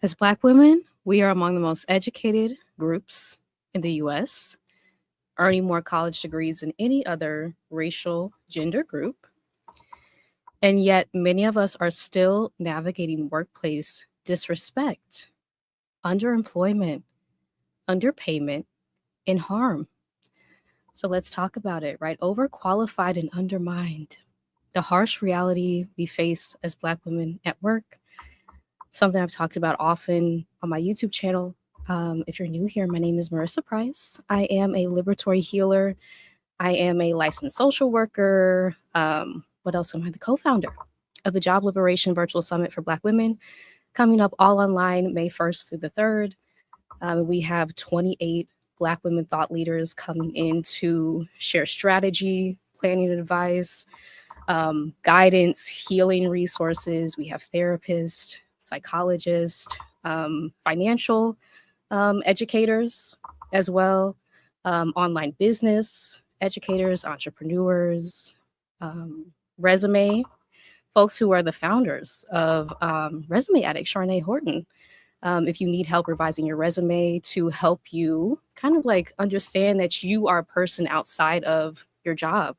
As Black women, we are among the most educated groups in the US, earning more college degrees than any other racial gender group. And yet, many of us are still navigating workplace disrespect, underemployment, underpayment, and harm. So let's talk about it, right? Overqualified and undermined. The harsh reality we face as Black women at work, something I've talked about often on my YouTube channel. If you're new here, my name is Marissa Price. I am a liberatory healer. I am a licensed social worker. What else am I? The co-founder of the Job Liberation Virtual Summit for Black Women, coming up all online May 1st through the 3rd. We have 28 Black women thought leaders coming in to share strategy, planning advice, guidance, healing resources. We have therapists, psychologists, financial educators as well, online business educators, entrepreneurs, resume folks who are the founders of Resume Addict, Charnay Horton. If you need help revising your resume to help you kind of like understand that you are a person outside of your job,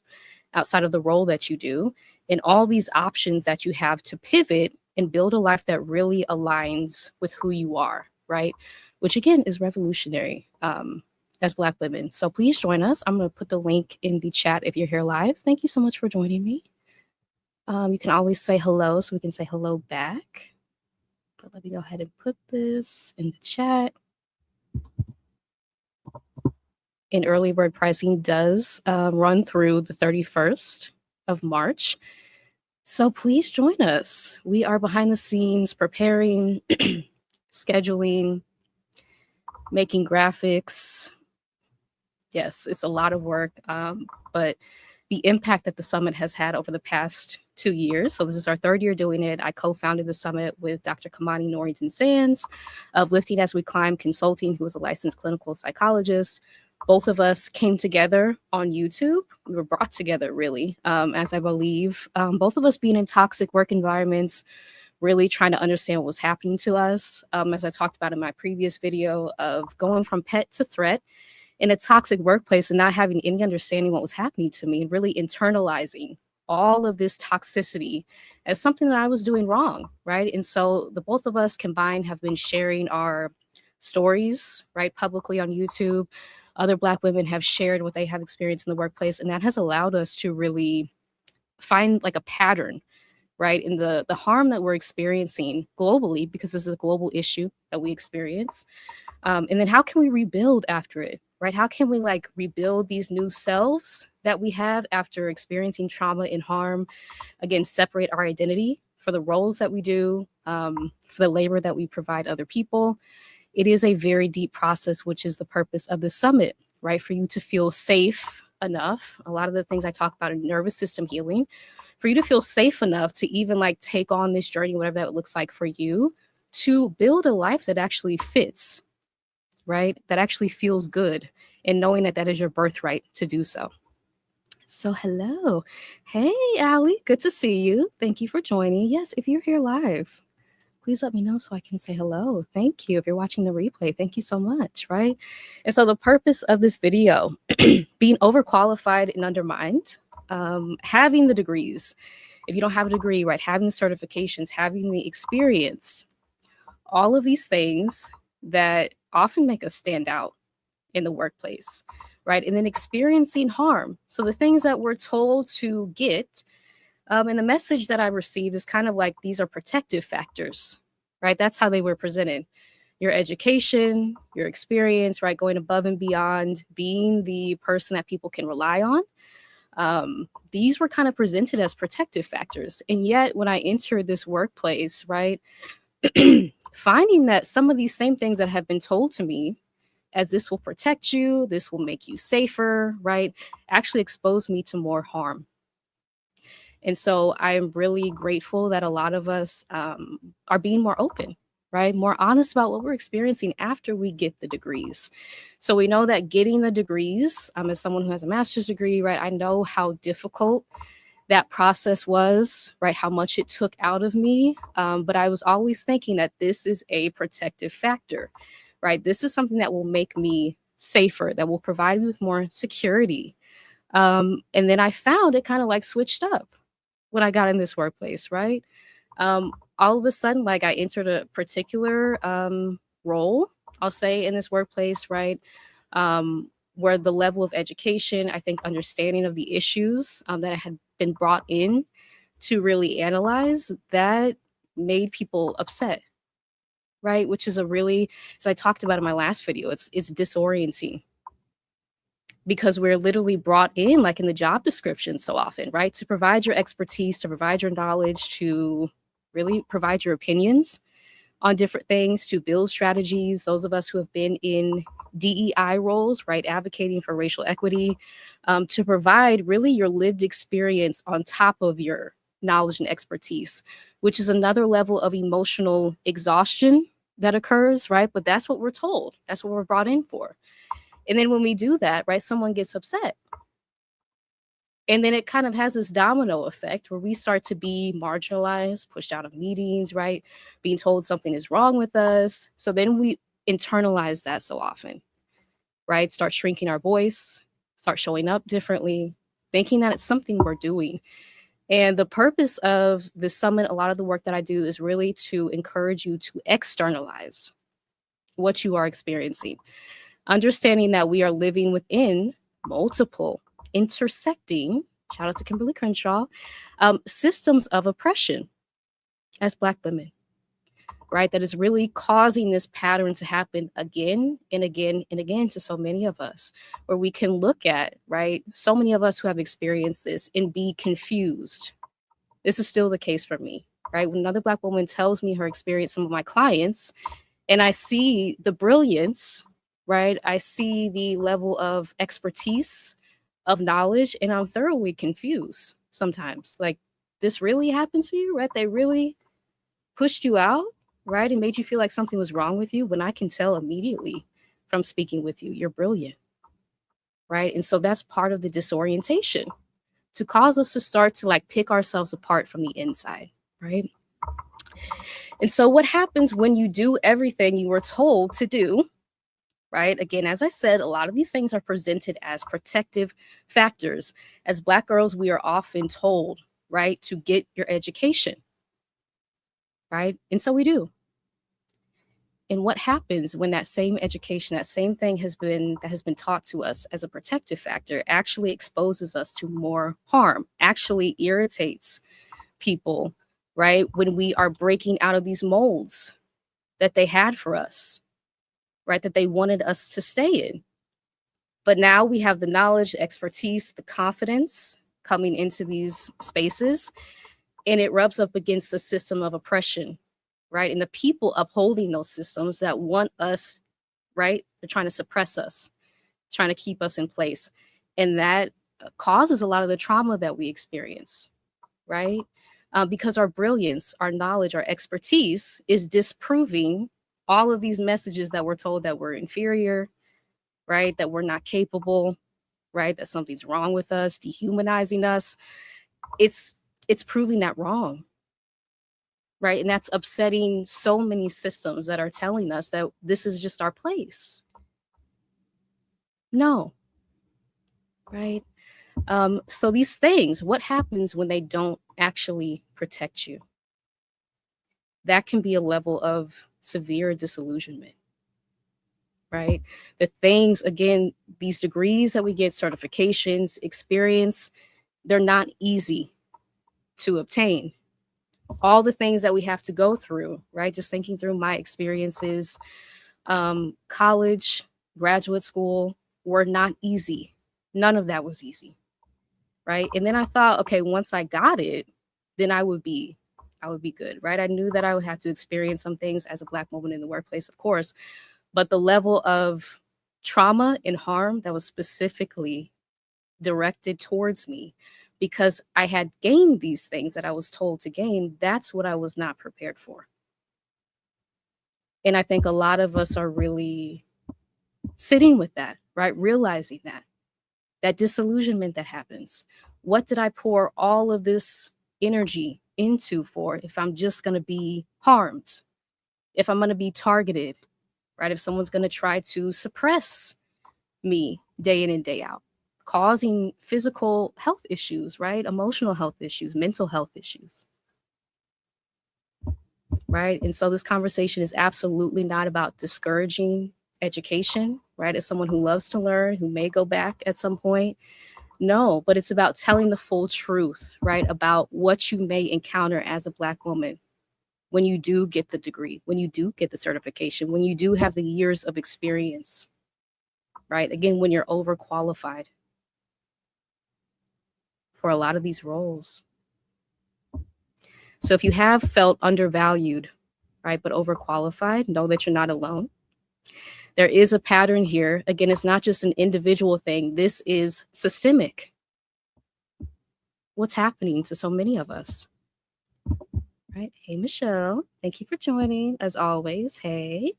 outside of the role that you do, and all these options that you have to pivot and build a life that really aligns with who you are, right? Which again is revolutionary as Black women. So please join us. I'm going to put the link in the chat if you're here live. Thank you so much for joining me. You can always say hello, so we can say hello back. But let me go ahead and put this in the chat. And early bird pricing does run through the 31st of March. So please join us. We are behind the scenes preparing, scheduling, making graphics. Yes, it's a lot of work, but the impact that the summit has had over the past 2 years. So this is our 3rd year doing it. I co-founded the summit with Dr. Kamani Norrington-Sands of Lifting As We Climb Consulting, who is a licensed clinical psychologist. Both of us came together on YouTube. We were brought together really, as I believe, both of us being in toxic work environments, really trying to understand what was happening to us. As I talked about in my previous video of going from pet to threat in a toxic workplace and not having any understanding what was happening to me and really internalizing all of this toxicity as something that I was doing wrong, right? And so the both of us combined have been sharing our stories, right, publicly on YouTube. Other Black women have shared what they have experienced in the workplace, and that has allowed us to really find like a pattern, right, in the harm that we're experiencing globally, because this is a global issue that we experience. And then how can we rebuild after it, right? How can we like rebuild these new selves that we have after experiencing trauma and harm? Again, separate our identity for the roles that we do, for the labor that we provide other people. It is a very deep process, which is the purpose of the summit, right? For you to feel safe enough. A lot of the things I talk about in nervous system healing, for you to feel safe enough to even like take on this journey, whatever that looks like for you, to build a life that actually fits, right? That actually feels good, and knowing that that is your birthright to do so. So hello. Hey, Allie, good to see you. Thank you for joining. Yes, if you're here live, please let me know so I can say hello. Thank you. If you're watching the replay, thank you so much, right? And so the purpose of this video, being overqualified and undermined, having the degrees, if you don't have a degree, right, having the certifications, having the experience, all of these things that often make us stand out in the workplace, right? And then experiencing harm. So the things that we're told to get, and the message that I received is kind of like, these are protective factors, right? That's how they were presented. Your education, your experience, right? Going above and beyond, being the person that people can rely on. These were kind of presented as protective factors. And yet when I entered this workplace, right, finding that some of these same things that have been told to me as this will protect you, this will make you safer, right, actually exposed me to more harm. And so I am really grateful that a lot of us are being more open, right? More honest about what we're experiencing after we get the degrees. So we know that getting the degrees, as someone who has a master's degree, right, I know how difficult that process was, right? How much it took out of me. But I was always thinking that this is a protective factor, right? This is something that will make me safer, that will provide me with more security. And then I found it kind of like switched up when I got in this workplace, right? All of a sudden, like I entered a particular role, I'll say, in this workplace, right? Where the level of education, I think understanding of the issues that I had been brought in to really analyze, that made people upset, right? Which is a really, as I talked about in my last video, it's disorienting, because we're literally brought in, like in the job description so often, right? To provide your expertise, to provide your knowledge, to really provide your opinions on different things, to build strategies. Those of us who have been in DEI roles, right, advocating for racial equity, to provide really your lived experience on top of your knowledge and expertise, which is another level of emotional exhaustion that occurs, right? But that's what we're told. That's what we're brought in for. And then when we do that, right, someone gets upset. And then it kind of has this domino effect where we start to be marginalized, pushed out of meetings, right? Being told something is wrong with us. So then we internalize that so often, right? Start shrinking our voice, start showing up differently, thinking that it's something we're doing. And the purpose of this summit, a lot of the work that I do is really to encourage you to externalize what you are experiencing, understanding that we are living within multiple intersecting, shout out to Kimberly Crenshaw, systems of oppression as Black women, right? That is really causing this pattern to happen again and again and again to so many of us, where we can look at, right? So many of us who have experienced this and be confused. This is still the case for me, right? When another Black woman tells me her experience, some of my clients, and I see the brilliance, right? I see the level of expertise, of knowledge, and I'm thoroughly confused sometimes. Like, this really happened to you, right? They really pushed you out, right? And made you feel like something was wrong with you, when I can tell immediately from speaking with you, you're brilliant, right? And so that's part of the disorientation, to cause us to start to like pick ourselves apart from the inside, right? And so what happens when you do everything you were told to do, right? Again, as I said, a lot of these things are presented as protective factors. As Black girls, we are often told, right, to get your education, right? And so we do. And what happens when that same education, that same thing that has been taught to us as a protective factor, actually exposes us to more harm, actually irritates people, right? When we are breaking out of these molds that they had for us, right? That they wanted us to stay in. But now we have the knowledge, the expertise, the confidence coming into these spaces, and it rubs up against the system of oppression, right? And the people upholding those systems that want us, right? They're trying to suppress us, trying to keep us in place. And that causes a lot of the trauma that we experience, right? Because our brilliance, our knowledge, our expertise is disproving all of these messages that we're told, that we're inferior, right? That we're not capable, right? That something's wrong with us, dehumanizing us. It's proving that wrong, right? And that's upsetting so many systems that are telling us that this is just our place. No, right? So these things, what happens when they don't actually protect you? That can be a level of severe disillusionment, right? The things, again, these degrees that we get, certifications, experience, they're not easy to obtain. All the things that we have to go through, right? Just thinking through my experiences, college, graduate school, were not easy. None of that was easy, right? And then I thought, okay, once I got it, then I would be good, right? I knew that I would have to experience some things as a Black woman in the workplace, of course, but the level of trauma and harm that was specifically directed towards me because I had gained these things that I was told to gain, that's what I was not prepared for. And I think a lot of us are really sitting with that, right? Realizing that disillusionment that happens What did I pour all of this energy into for if I'm just going to be harmed, if I'm going to be targeted, right? If someone's going to try to suppress me day in and day out, causing physical health issues, right? Emotional health issues, mental health issues, right? And so this conversation is absolutely not about discouraging education, right? As someone who loves to learn, who may go back at some point, no, but it's about telling the full truth, right? About what you may encounter as a Black woman when you do get the degree, when you do get the certification, when you do have the years of experience, right? Again, when you're overqualified for a lot of these roles. So if you have felt undervalued, right, but overqualified, know that you're not alone. There is a pattern here. Again, it's not just an individual thing. This is systemic. What's happening to so many of us? Right? Hey, Michelle. Thank you for joining, as always. Hey.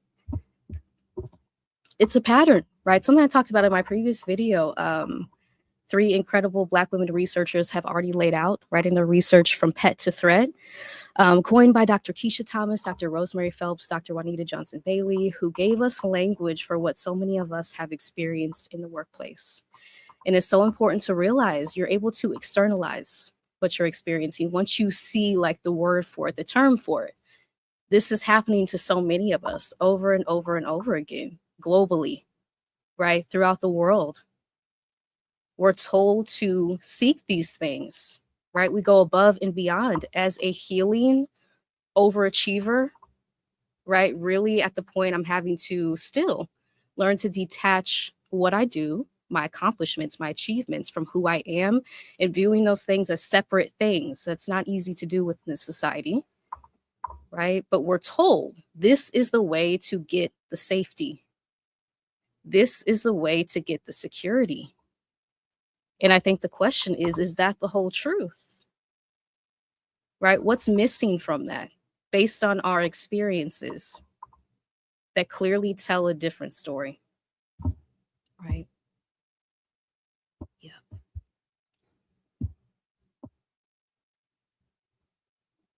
It's a pattern, right? Something I talked about in my previous video. 3 incredible Black women researchers have already laid out, right, in their research from pet to thread. Coined by Dr. Keisha Thomas, Dr. Rosemary Phelps, Dr. Juanita Johnson-Bailey, who gave us language for what so many of us have experienced in the workplace. And it's so important to realize you're able to externalize what you're experiencing once you see like the word for it, the term for it. This is happening to so many of us over and over and over again, globally, right, throughout the world. We're told to seek these things, right? We go above and beyond as a healing overachiever, right? Really at the point I'm having to still learn to detach what I do, my accomplishments, my achievements from who I am, and viewing those things as separate things. That's not easy to do within this society, right? But we're told this is the way to get the safety. This is the way to get the security. And I think the question is that the whole truth? Right? What's missing from that based on our experiences that clearly tell a different story? Right? Yeah.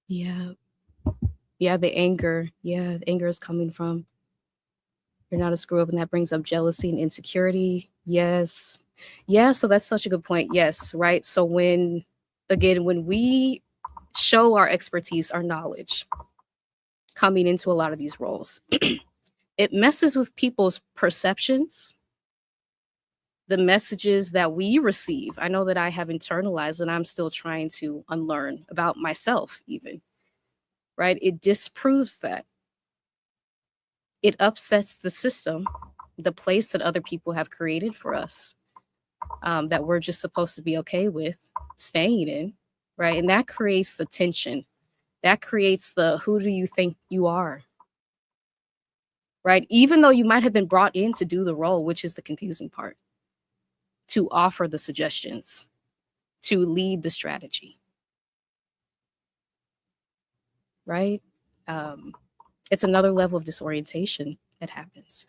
Yeah. Yeah, the anger. Yeah, the anger is coming from you're not a screw up, and that brings up jealousy and insecurity. Yes. Yeah, so that's such a good point. Yes, right? So when we show our expertise, our knowledge coming into a lot of these roles, it messes with people's perceptions, the messages that we receive. I know that I have internalized and I'm still trying to unlearn about myself even, right? It disproves that. It upsets the system, the place that other people have created for us, that we're just supposed to be okay with staying in, right? And that creates the tension. That creates the who do you think you are, right? Even though you might have been brought in to do the role, which is the confusing part, to offer the suggestions, to lead the strategy, right? It's another level of disorientation that happens,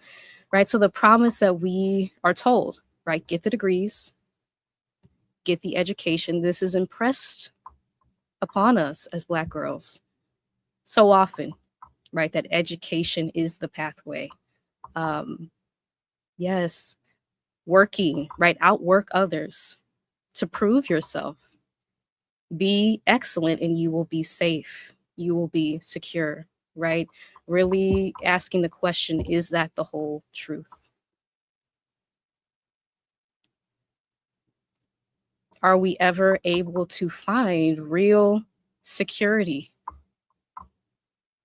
right? So the promise that we are told, right? Get the degrees, get the education. This is impressed upon us as Black girls so often, right? That education is the pathway. Yes, working, right? Outwork others to prove yourself. Be excellent and you will be safe. You will be secure, right? Really asking the question, is that the whole truth? Are we ever able to find real security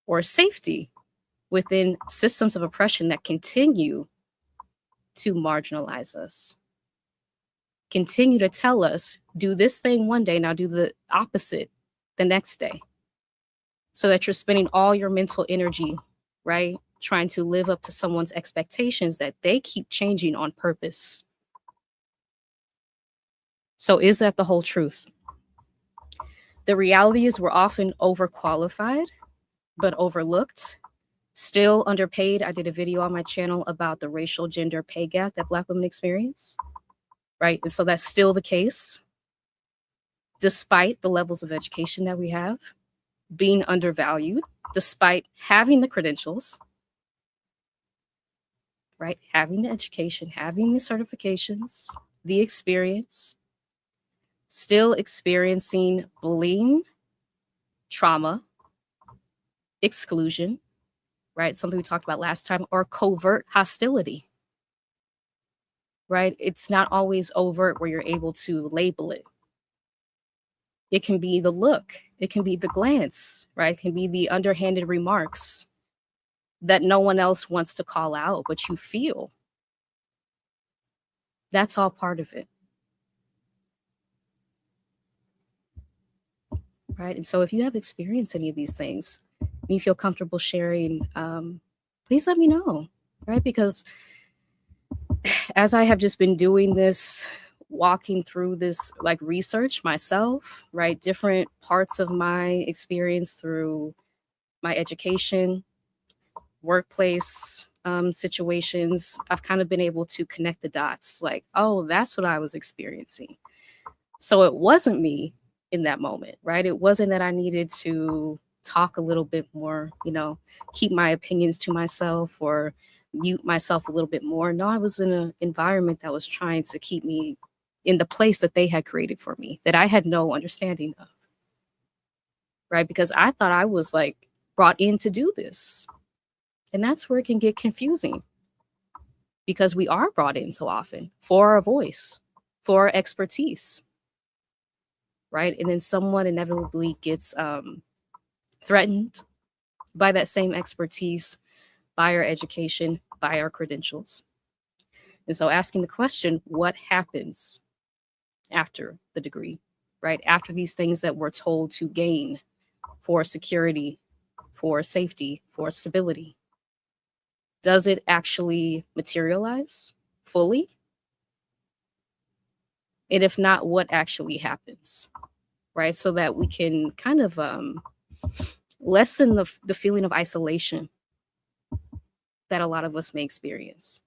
or safety within systems of oppression that continue to marginalize us? Continue to tell us, do this thing one day, now do the opposite the next day. So that you're spending all your mental energy, right, trying to live up to someone's expectations that they keep changing on purpose. So is that the whole truth? The reality is we're often overqualified, but overlooked, still underpaid. I did a video on my channel about the racial gender pay gap that Black women experience, right? And so that's still the case. despite the levels of education that we have, being undervalued, despite having the credentials, right? Having the education, having the certifications, the experience, still experiencing bullying, trauma, exclusion, right? Something we talked about last time, or covert hostility, right? It's not always overt where you're able to label it. It can be the look, it can be the glance, right? It can be the underhanded remarks that no one else wants to call out, but you feel. That's all part of it. Right. And so if you have experienced any of these things and you feel comfortable sharing, please let me know. Right. Because as I have just been doing this, walking through this like research myself, right, different parts of my experience through my education, workplace situations, I've kind of been able to connect the dots like, oh, that's what I was experiencing. So it wasn't me in that moment, right? It wasn't that I needed to talk a little bit more, keep my opinions to myself or mute myself a little bit more. No, I was in an environment that was trying to keep me in the place that they had created for me that I had no understanding of, right? Because I thought I was like brought in to do this. And that's where it can get confusing because we are brought in so often for our voice, for our expertise, right? And then someone inevitably gets threatened by that same expertise, by our education, by our credentials. And so asking the question, what happens after the degree, right? After these things that we're told to gain for security, for safety, for stability, does it actually materialize fully? And if not, what actually happens, right? So that we can kind of lessen the feeling of isolation that a lot of us may experience,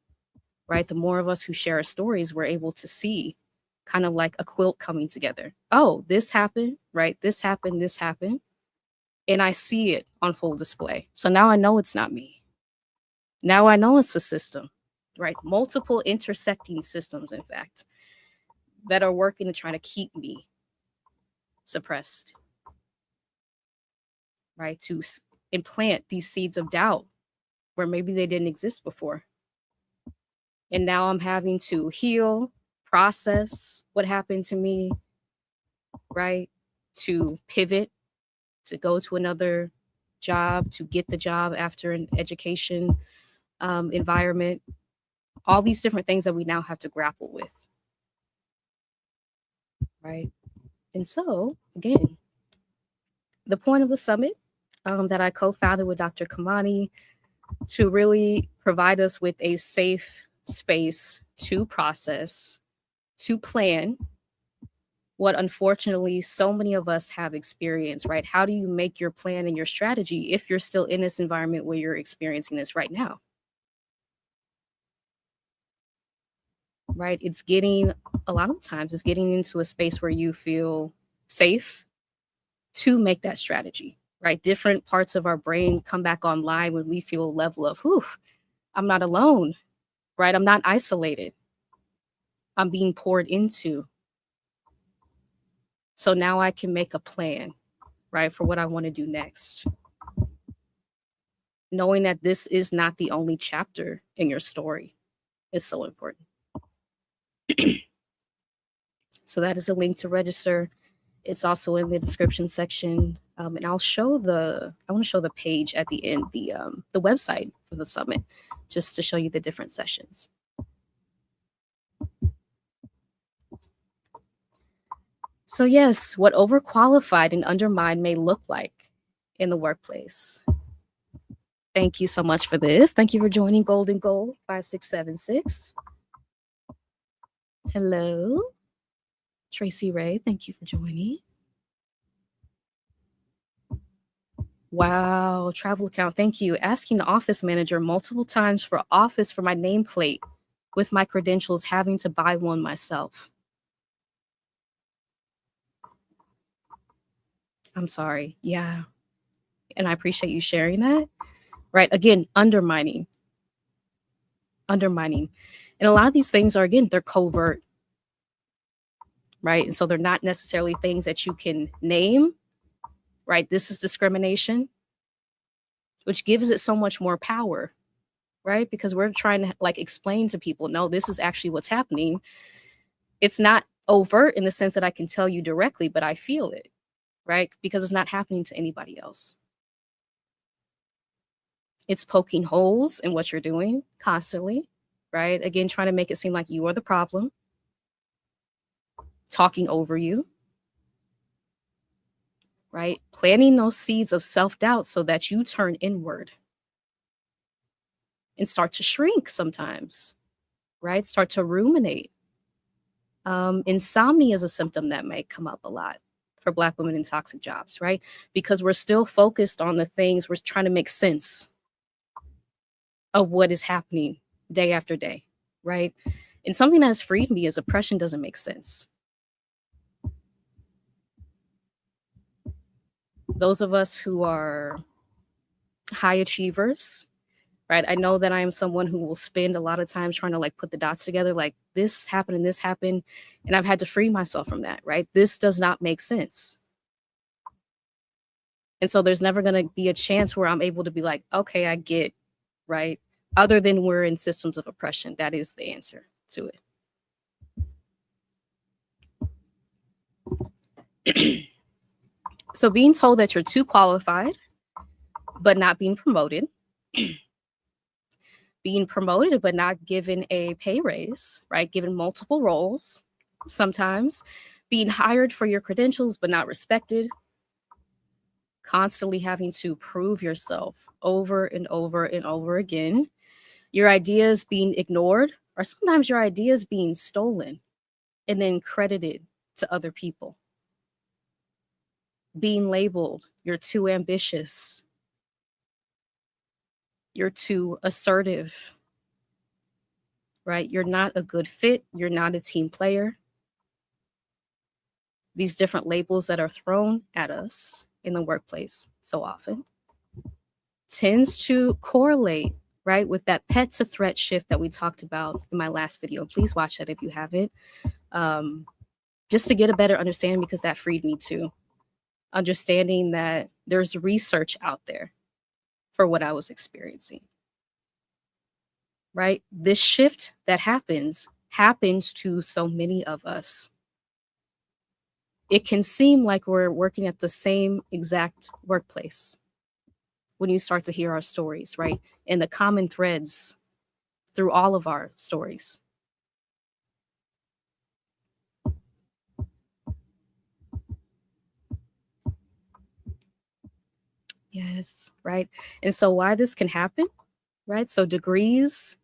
right? The more of us who share our stories, we're able to see kind of like a quilt coming together. Oh, this happened, right? This happened, this happened. And I see it on full display. So now I know it's not me. Now I know it's a system, right? Multiple intersecting systems, in fact, that are working to try to keep me suppressed, right? To implant these seeds of doubt where maybe they didn't exist before. And now I'm having to heal, process what happened to me, right? To pivot, to go to another job, to get the job after an education environment, all these different things that we now have to grapple with, right? And so, again, the point of the summit that I co-founded with Dr. Kamani to really provide us with a safe space to process, to plan what unfortunately so many of us have experienced, right? How do you make your plan and your strategy if you're still in this environment where you're experiencing this right now? Right? It's getting, a lot of times, it's getting into a space where you feel safe to make that strategy, right? Different parts of our brain come back online when we feel a level of, whew, I'm not alone, right? I'm not isolated. I'm being poured into. So now I can make a plan, right, for what I want to do next. Knowing that this is not the only chapter in your story is so important. So that is a link to register. It's also in the description section. And I want to show the page at the end, the website for the summit, just to show you the different sessions. So yes, what overqualified and undermined may look like in the workplace. Thank you so much for this. Thank you for joining Golden Goal 5676. Hello, Tracy Ray. Thank you for joining. Wow, travel account. Thank you. Asking the office manager multiple times for office for my nameplate with my credentials, having to buy one myself. I'm sorry. Yeah. And I appreciate you sharing that. Right. Again, undermining. And a lot of these things are, again, they're covert, right? And so they're not necessarily things that you can name, right? This is discrimination, which gives it so much more power, right? Because we're trying to like explain to people, no, this is actually what's happening. It's not overt in the sense that I can tell you directly, but I feel it, right? Because it's not happening to anybody else. It's poking holes in what you're doing constantly, right? Again, trying to make it seem like you are the problem, talking over you, right? Planting those seeds of self-doubt so that you turn inward and start to shrink sometimes, right? Start to ruminate. Insomnia is a symptom that may come up a lot for Black women in toxic jobs, right? Because we're still focused on the things, we're trying to make sense of what is happening day after day, right? And something that has freed me is oppression doesn't make sense. Those of us who are high achievers, right? I know that I am someone who will spend a lot of time trying to like put the dots together, like this happened and this happened. And I've had to free myself from that, right? This does not make sense. And so there's never going to be a chance where I'm able to be like, okay, I get, right? Other than we're in systems of oppression. That is the answer to it. So being told that you're too qualified, but not being promoted, being promoted, but not given a pay raise, right? Given multiple roles, sometimes being hired for your credentials, but not respected, constantly having to prove yourself over and over and over again, your ideas being ignored, or sometimes your ideas being stolen and then credited to other people, being labeled, you're too ambitious, you're too assertive, right? You're not a good fit. You're not a team player. These different labels that are thrown at us in the workplace so often tends to correlate, right, with that pet to threat shift that we talked about in my last video. Please watch that if you haven't, just to get a better understanding, because that freed me too. Understanding that there's research out there for what I was experiencing. Right? This shift that happens to so many of us. It can seem like we're working at the same exact workplace when you start to hear our stories, right? And the common threads through all of our stories. Yes, right. And so why this can happen, right? So degrees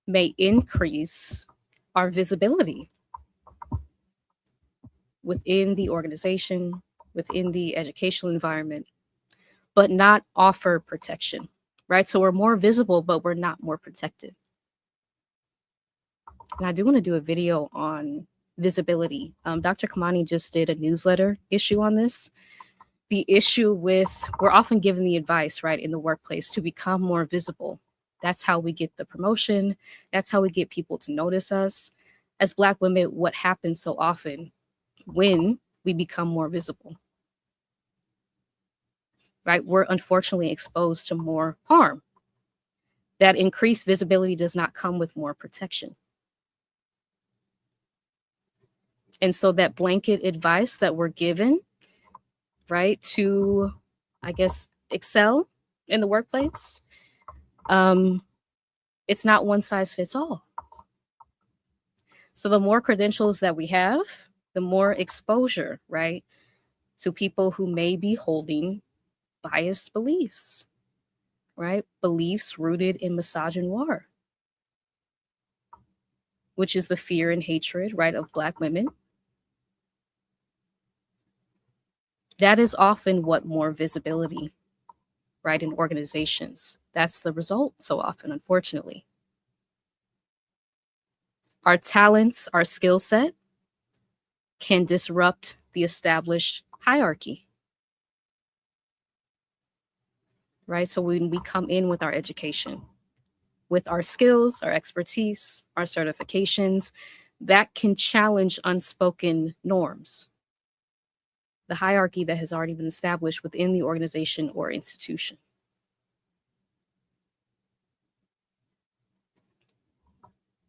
may increase our visibility within the organization, within the educational environment, but not offer protection, right? So we're more visible, but we're not more protected. And I do want to do a video on visibility. Dr. Kamani just did a newsletter issue on this. The issue with, we're often given the advice, right, in the workplace to become more visible. That's how we get the promotion. That's how we get people to notice us. As Black women, what happens so often when we become more visible, right? We're unfortunately exposed to more harm. That increased visibility does not come with more protection. And so that blanket advice that we're given, right, to, I guess, excel in the workplace, it's not one size fits all. So the more credentials that we have, the more exposure, right, to people who may be holding biased beliefs, right? Beliefs rooted in misogynoir, which is the fear and hatred, right, of Black women. That is often what more visibility, right, in organizations. That's the result so often, unfortunately. Our talents, our skill set can disrupt the established hierarchy, right? So when we come in with our education, with our skills, our expertise, our certifications, that can challenge unspoken norms, the hierarchy that has already been established within the organization or institution.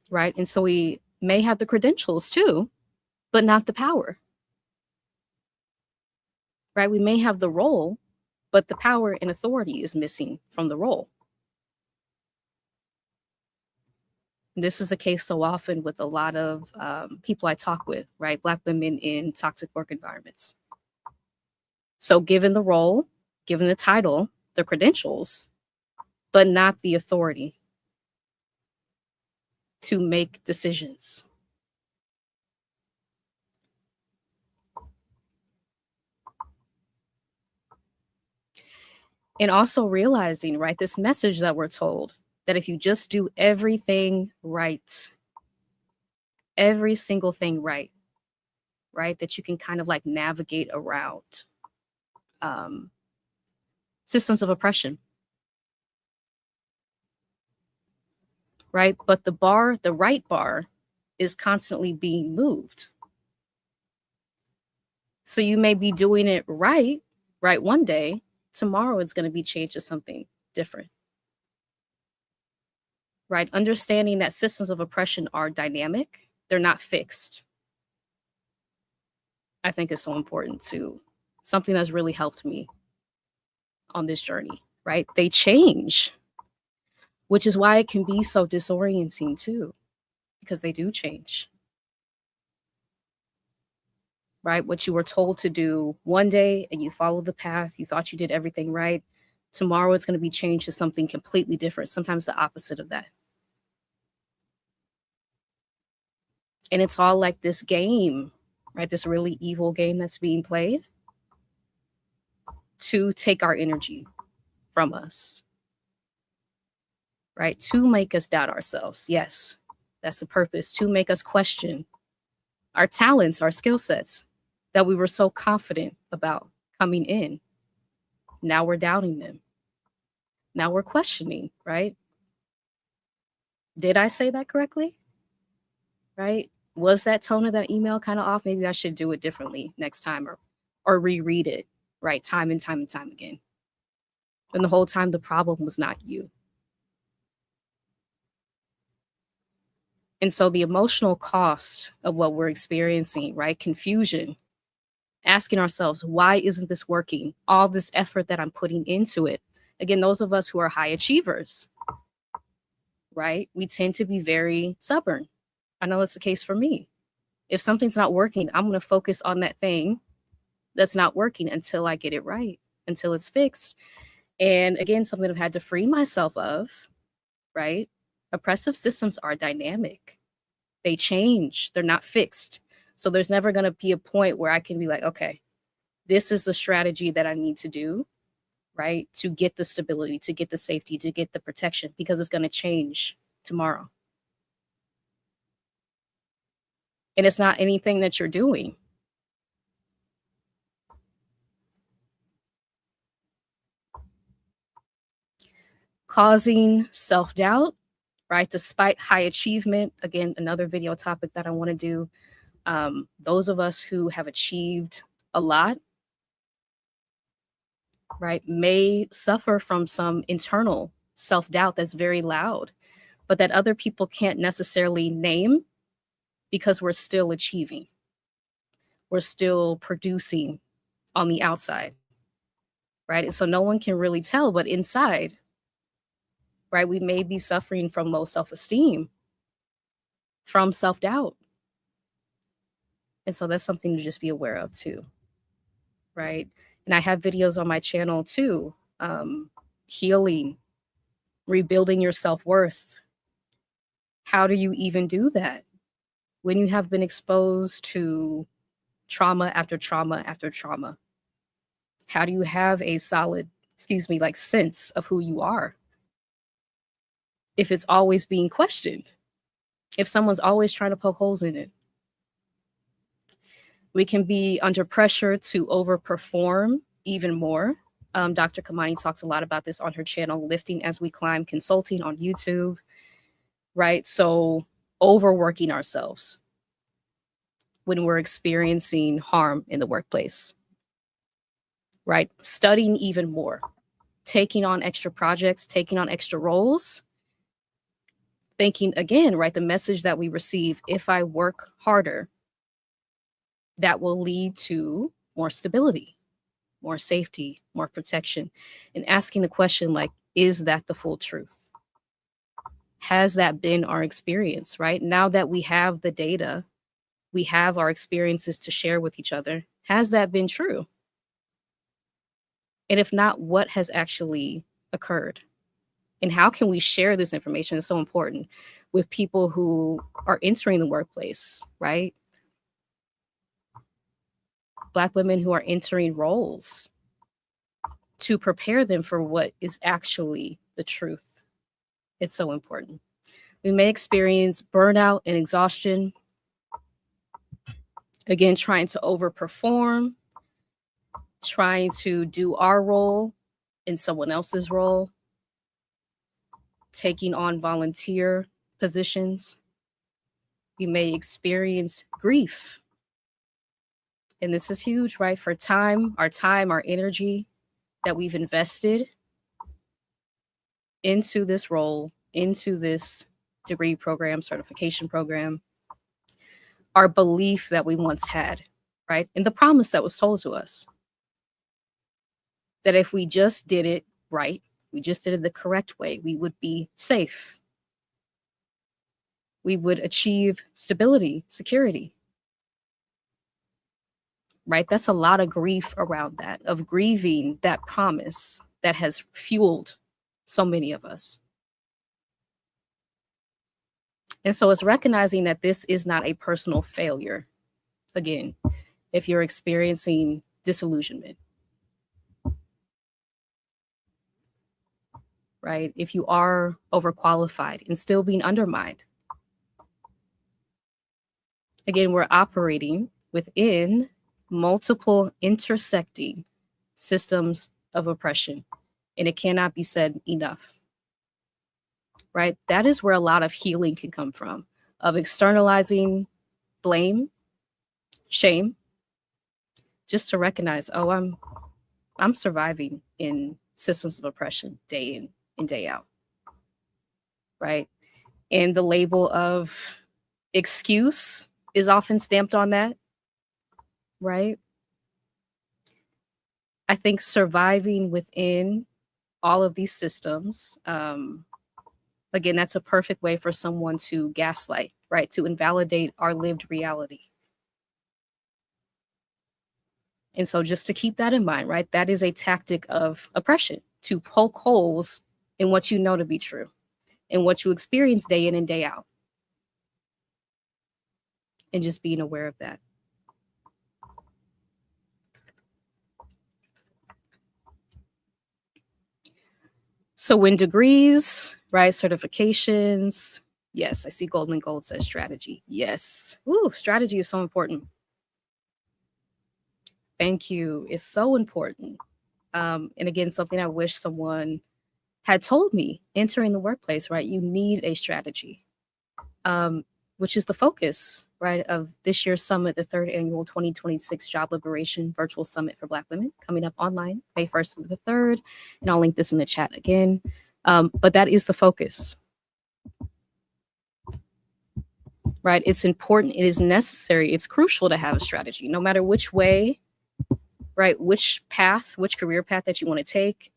Right? And so we may have the credentials too, but not the power. Right? We may have the role, but the power and authority is missing from the role. This is the case so often with a lot of people I talk with, right? Black women in toxic work environments. So given the role, given the title, the credentials, but not the authority to make decisions. And also realizing, right, this message that we're told that if you just do everything right, every single thing right, that you can kind of like navigate around systems of oppression, right? But the bar, the right bar, is constantly being moved. So you may be doing it right one day, tomorrow it's going to be changed to something different. Right? Understanding that systems of oppression are dynamic, they're not fixed. I think is so important too. Something that's really helped me on this journey, right? They change, which is why it can be so disorienting too, because they do change. Right? What you were told to do one day and you followed the path, you thought you did everything right. Tomorrow it's going to be changed to something completely different, sometimes the opposite of that. And it's all like this game, right? This really evil game that's being played to take our energy from us, right? To make us doubt ourselves. Yes, that's the purpose, to make us question our talents, our skill sets that we were so confident about coming in. Now we're doubting them. Now we're questioning, right? Did I say that correctly? Right? Was that tone of that email kind of off? Maybe I should do it differently next time or reread it, right? Time and time and time again. And the whole time the problem was not you. And so the emotional cost of what we're experiencing, right? Confusion, asking ourselves, why isn't this working? All this effort that I'm putting into it. Again, those of us who are high achievers, right? We tend to be very stubborn. I know that's the case for me. If something's not working, I'm going to focus on that thing that's not working until I get it right, until it's fixed. And again, something I've had to free myself of, right? Oppressive systems are dynamic. They change. They're not fixed. So there's never going to be a point where I can be like, okay, this is the strategy that I need to do, right? To get the stability, to get the safety, to get the protection, because it's going to change tomorrow. And it's not anything that you're doing. Causing self-doubt, right? Despite high achievement, again, another video topic that I want to do. Those of us who have achieved a lot, right, may suffer from some internal self-doubt that's very loud, but that other people can't necessarily name because we're still achieving. We're still producing on the outside, right? And so no one can really tell, but inside, right, we may be suffering from low self-esteem, from self-doubt. And so that's something to just be aware of too, right? And I have videos on my channel too, healing, rebuilding your self-worth. How do you even do that when you have been exposed to trauma after trauma after trauma? How do you have a solid, like sense of who you are if it's always being questioned? If someone's always trying to poke holes in it? We can be under pressure to overperform even more, Dr. Kamani talks a lot about this on her channel, Lifting as We Climb Consulting on YouTube, right? So overworking ourselves when we're experiencing harm in the workplace, right? Studying even more, taking on extra projects, taking on extra roles, thinking again, right? The message that we receive, if I work harder, that will lead to more stability, more safety, more protection, and asking the question, like, is that the full truth? Has that been our experience, right? Now that we have the data, we have our experiences to share with each other. Has that been true? And if not, what has actually occurred? And how can we share this information? It's so important with people who are entering the workplace, right? Black women who are entering roles, to prepare them for what is actually the truth. It's so important. We may experience burnout and exhaustion. Again, trying to overperform, trying to do our role in someone else's role, taking on volunteer positions. You may experience grief. And this is huge, right? For time, our energy that we've invested into this role, into this degree program, certification program, our belief that we once had, right? And the promise that was told to us that if we just did it right, we just did it the correct way, we would be safe. We would achieve stability, security, right? That's a lot of grief around that, of grieving that promise that has fueled so many of us. And so it's recognizing that this is not a personal failure. Again, if you're experiencing disillusionment, right? If you are overqualified and still being undermined, again, we're operating within multiple intersecting systems of oppression, and it cannot be said enough, right? That is where a lot of healing can come from, of externalizing blame, shame, just to recognize, oh, I'm surviving in systems of oppression day in and day out, right? And the label of excuse is often stamped on that, right? I think surviving within all of these systems, again, that's a perfect way for someone to gaslight, right? To invalidate our lived reality. And so just to keep that in mind, right? That is a tactic of oppression, to poke holes in what you know to be true and what you experience day in and day out. And just being aware of that. So when degrees, right, certifications, yes, I see Golden Gold says strategy. Yes. Ooh, strategy is so important. Thank you. It's so important. And again, something I wish someone had told me entering the workplace, right? You need a strategy, which is the focus, right, of this year's summit, the third annual 2026 Job Liberation Virtual Summit for Black Women, coming up online May 1st through the 3rd. And I'll link this in the chat again. But that is the focus, right? It's important. It is necessary. It's crucial to have a strategy, no matter which way, right? Which path, which career path that you want to take.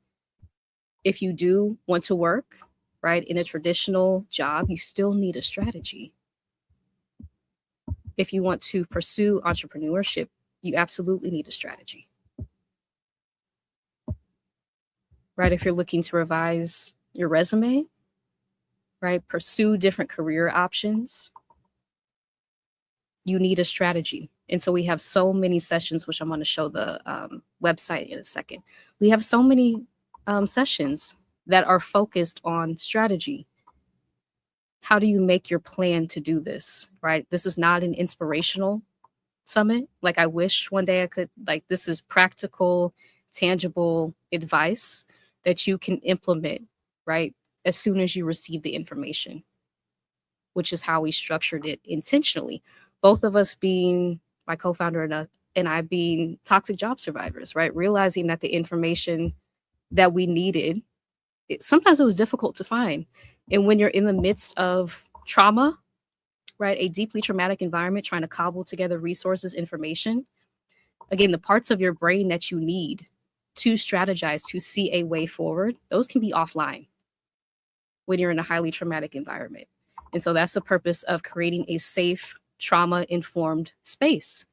If you do want to work, right, in a traditional job, you still need a strategy. If you want to pursue entrepreneurship, you absolutely need a strategy, right? If you're looking to revise your resume, right, pursue different career options, you need a strategy. And so we have so many sessions, which I'm going to show the website in a second. We have so many sessions that are focused on strategy. How do you make your plan to do this, right? This is not an inspirational summit. Like, I wish one day I could, like, this is practical, tangible advice that you can implement, right, as soon as you receive the information, which is how we structured it intentionally. Both of us being, my co-founder and I being toxic job survivors, right? Realizing that the information that we needed, sometimes it was difficult to find. And when you're in the midst of trauma, right, a deeply traumatic environment, trying to cobble together resources, information, again, the parts of your brain that you need to strategize, to see a way forward, those can be offline when you're in a highly traumatic environment. And so that's the purpose of creating a safe, trauma-informed space.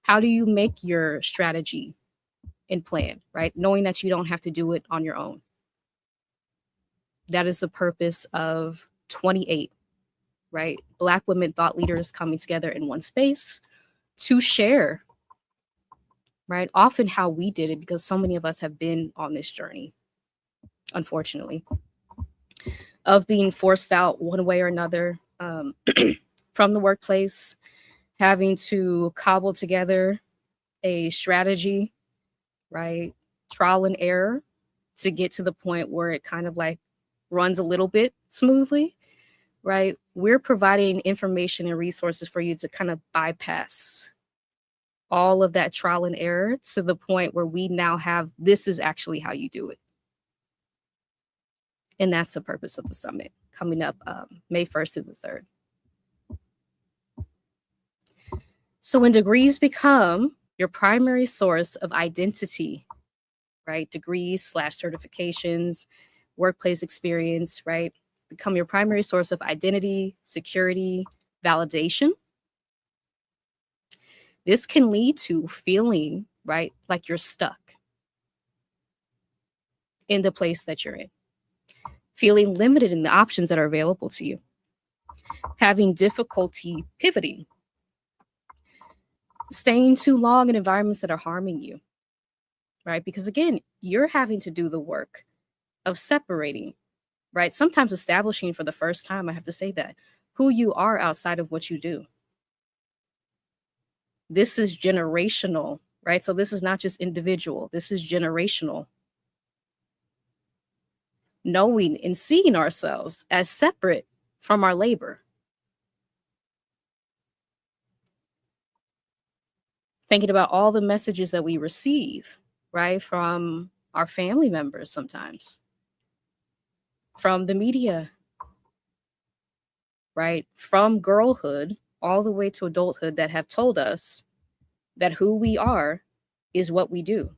How do you make your strategy and plan, right? Knowing that you don't have to do it on your own. That is the purpose of 28, right? Black women thought leaders coming together in one space to share, right? Often how we did it, because so many of us have been on this journey, unfortunately, of being forced out one way or another from the workplace, having to cobble together a strategy, right? Trial and error to get to the point where it kind of like runs a little bit smoothly, right? We're providing information and resources for you to kind of bypass all of that trial and error to the point where we now have, this is actually how you do it. And that's the purpose of the summit coming up May 1st through the 3rd. So when degrees become your primary source of identity, right? Degrees / certifications, workplace experience, right? Become your primary source of identity, security, validation. This can lead to feeling, right, like you're stuck in the place that you're in, feeling limited in the options that are available to you, having difficulty pivoting, staying too long in environments that are harming you, right? Because again, you're having to do the work of separating, right? Sometimes establishing for the first time, I have to say that, who you are outside of what you do. This is generational, right? So this is not just individual, this is generational. Knowing and seeing ourselves as separate from our labor. Thinking about all the messages that we receive, right? From our family members sometimes, from the media, right? From girlhood all the way to adulthood that have told us that who we are is what we do.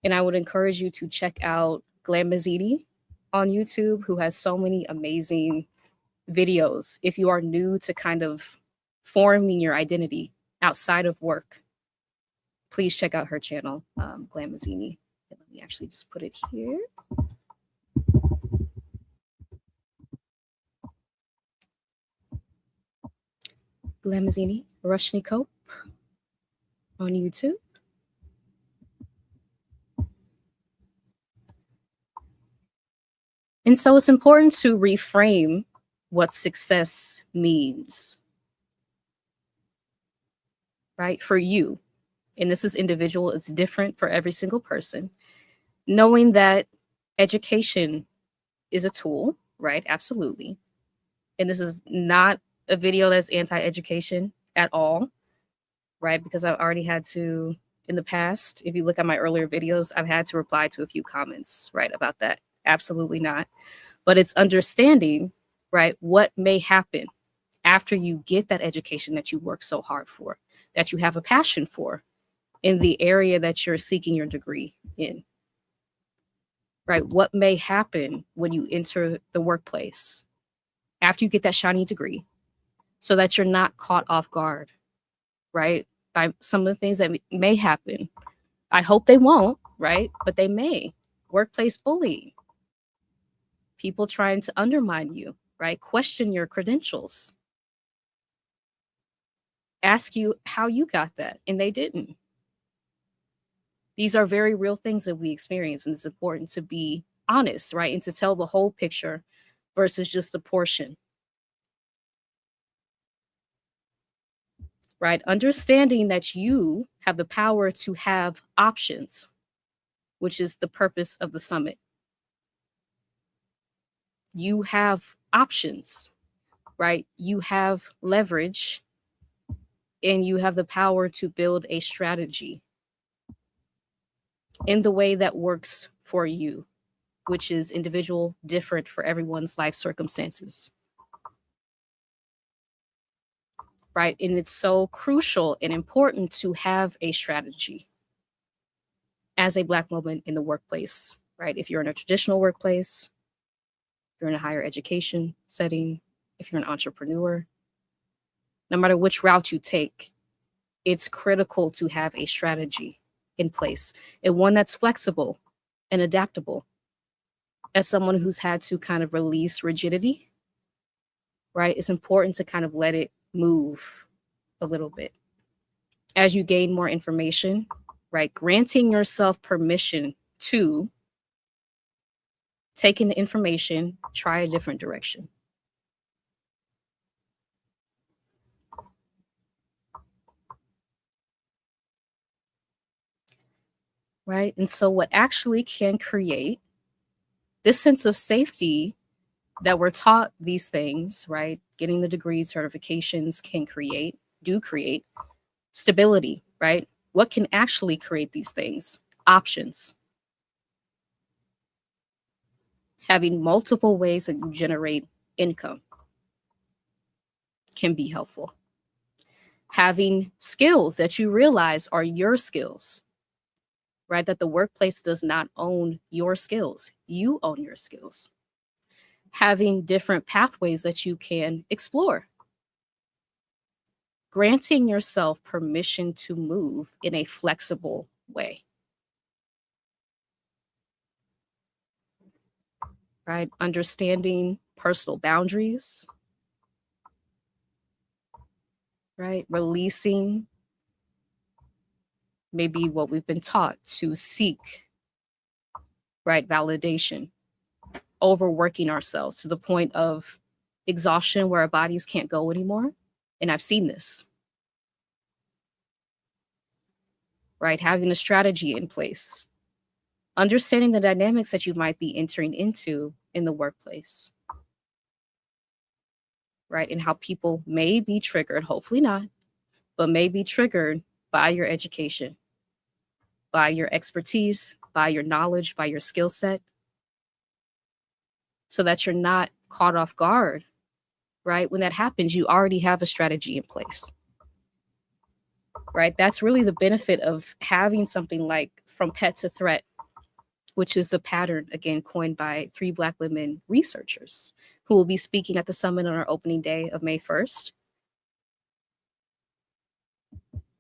And I would encourage you to check out Glamazini on YouTube, who has so many amazing videos. If you are new to kind of forming your identity outside of work, please check out her channel, Glamazini. Let me actually just put it here. Glamazini Rushnikov on YouTube. And so it's important to reframe what success means, right? For you, and this is individual, it's different for every single person. Knowing that education is a tool, right? Absolutely. And this is not a video that's anti-education at all, right? Because I've already had to, in the past, if you look at my earlier videos, I've had to reply to a few comments, right, about that. Absolutely not. But it's understanding, right, what may happen after you get that education that you work so hard for, that you have a passion for in the area that you're seeking your degree in, right? What may happen when you enter the workplace after you get that shiny degree, so that you're not caught off guard, right, by some of the things that may happen. I hope they won't, right? But they may. Workplace bullying, people trying to undermine you, right? Question your credentials, ask you how you got that, and they didn't. These are very real things that we experience, and it's important to be honest, right? And to tell the whole picture versus just a portion, right? Understanding that you have the power to have options, which is the purpose of the summit. You have options, right? You have leverage and you have the power to build a strategy in the way that works for you, which is individual, different for everyone's life circumstances. Right? And it's so crucial and important to have a strategy as a Black woman in the workplace, right? If you're in a traditional workplace, if you're in a higher education setting, if you're an entrepreneur, no matter which route you take, it's critical to have a strategy in place and one that's flexible and adaptable. As someone who's had to kind of release rigidity, right? It's important to kind of let it move a little bit. As you gain more information, right? Granting yourself permission to take in the information, try a different direction. Right? And so what actually can create this sense of safety that we're taught these things, right? Getting the degrees, certifications can create stability, right? What can actually create these things? Options. Having multiple ways that you generate income can be helpful. Having skills that you realize are your skills, right? That the workplace does not own your skills. You own your skills. Having different pathways that you can explore. Granting yourself permission to move in a flexible way. Right? Understanding personal boundaries. Right? Releasing maybe what we've been taught to seek, right? Validation. Overworking ourselves to the point of exhaustion where our bodies can't go anymore. And I've seen this. Right? Having a strategy in place. Understanding the dynamics that you might be entering into in the workplace. Right? And how people may be triggered, hopefully not, but may be triggered by your education, by your expertise, by your knowledge, by your skill set, so that you're not caught off guard, right? When that happens, you already have a strategy in place, right? That's really the benefit of having something like From Pet to Threat, which is the pattern, again, coined by 3 Black women researchers who will be speaking at the summit on our opening day of May 1st.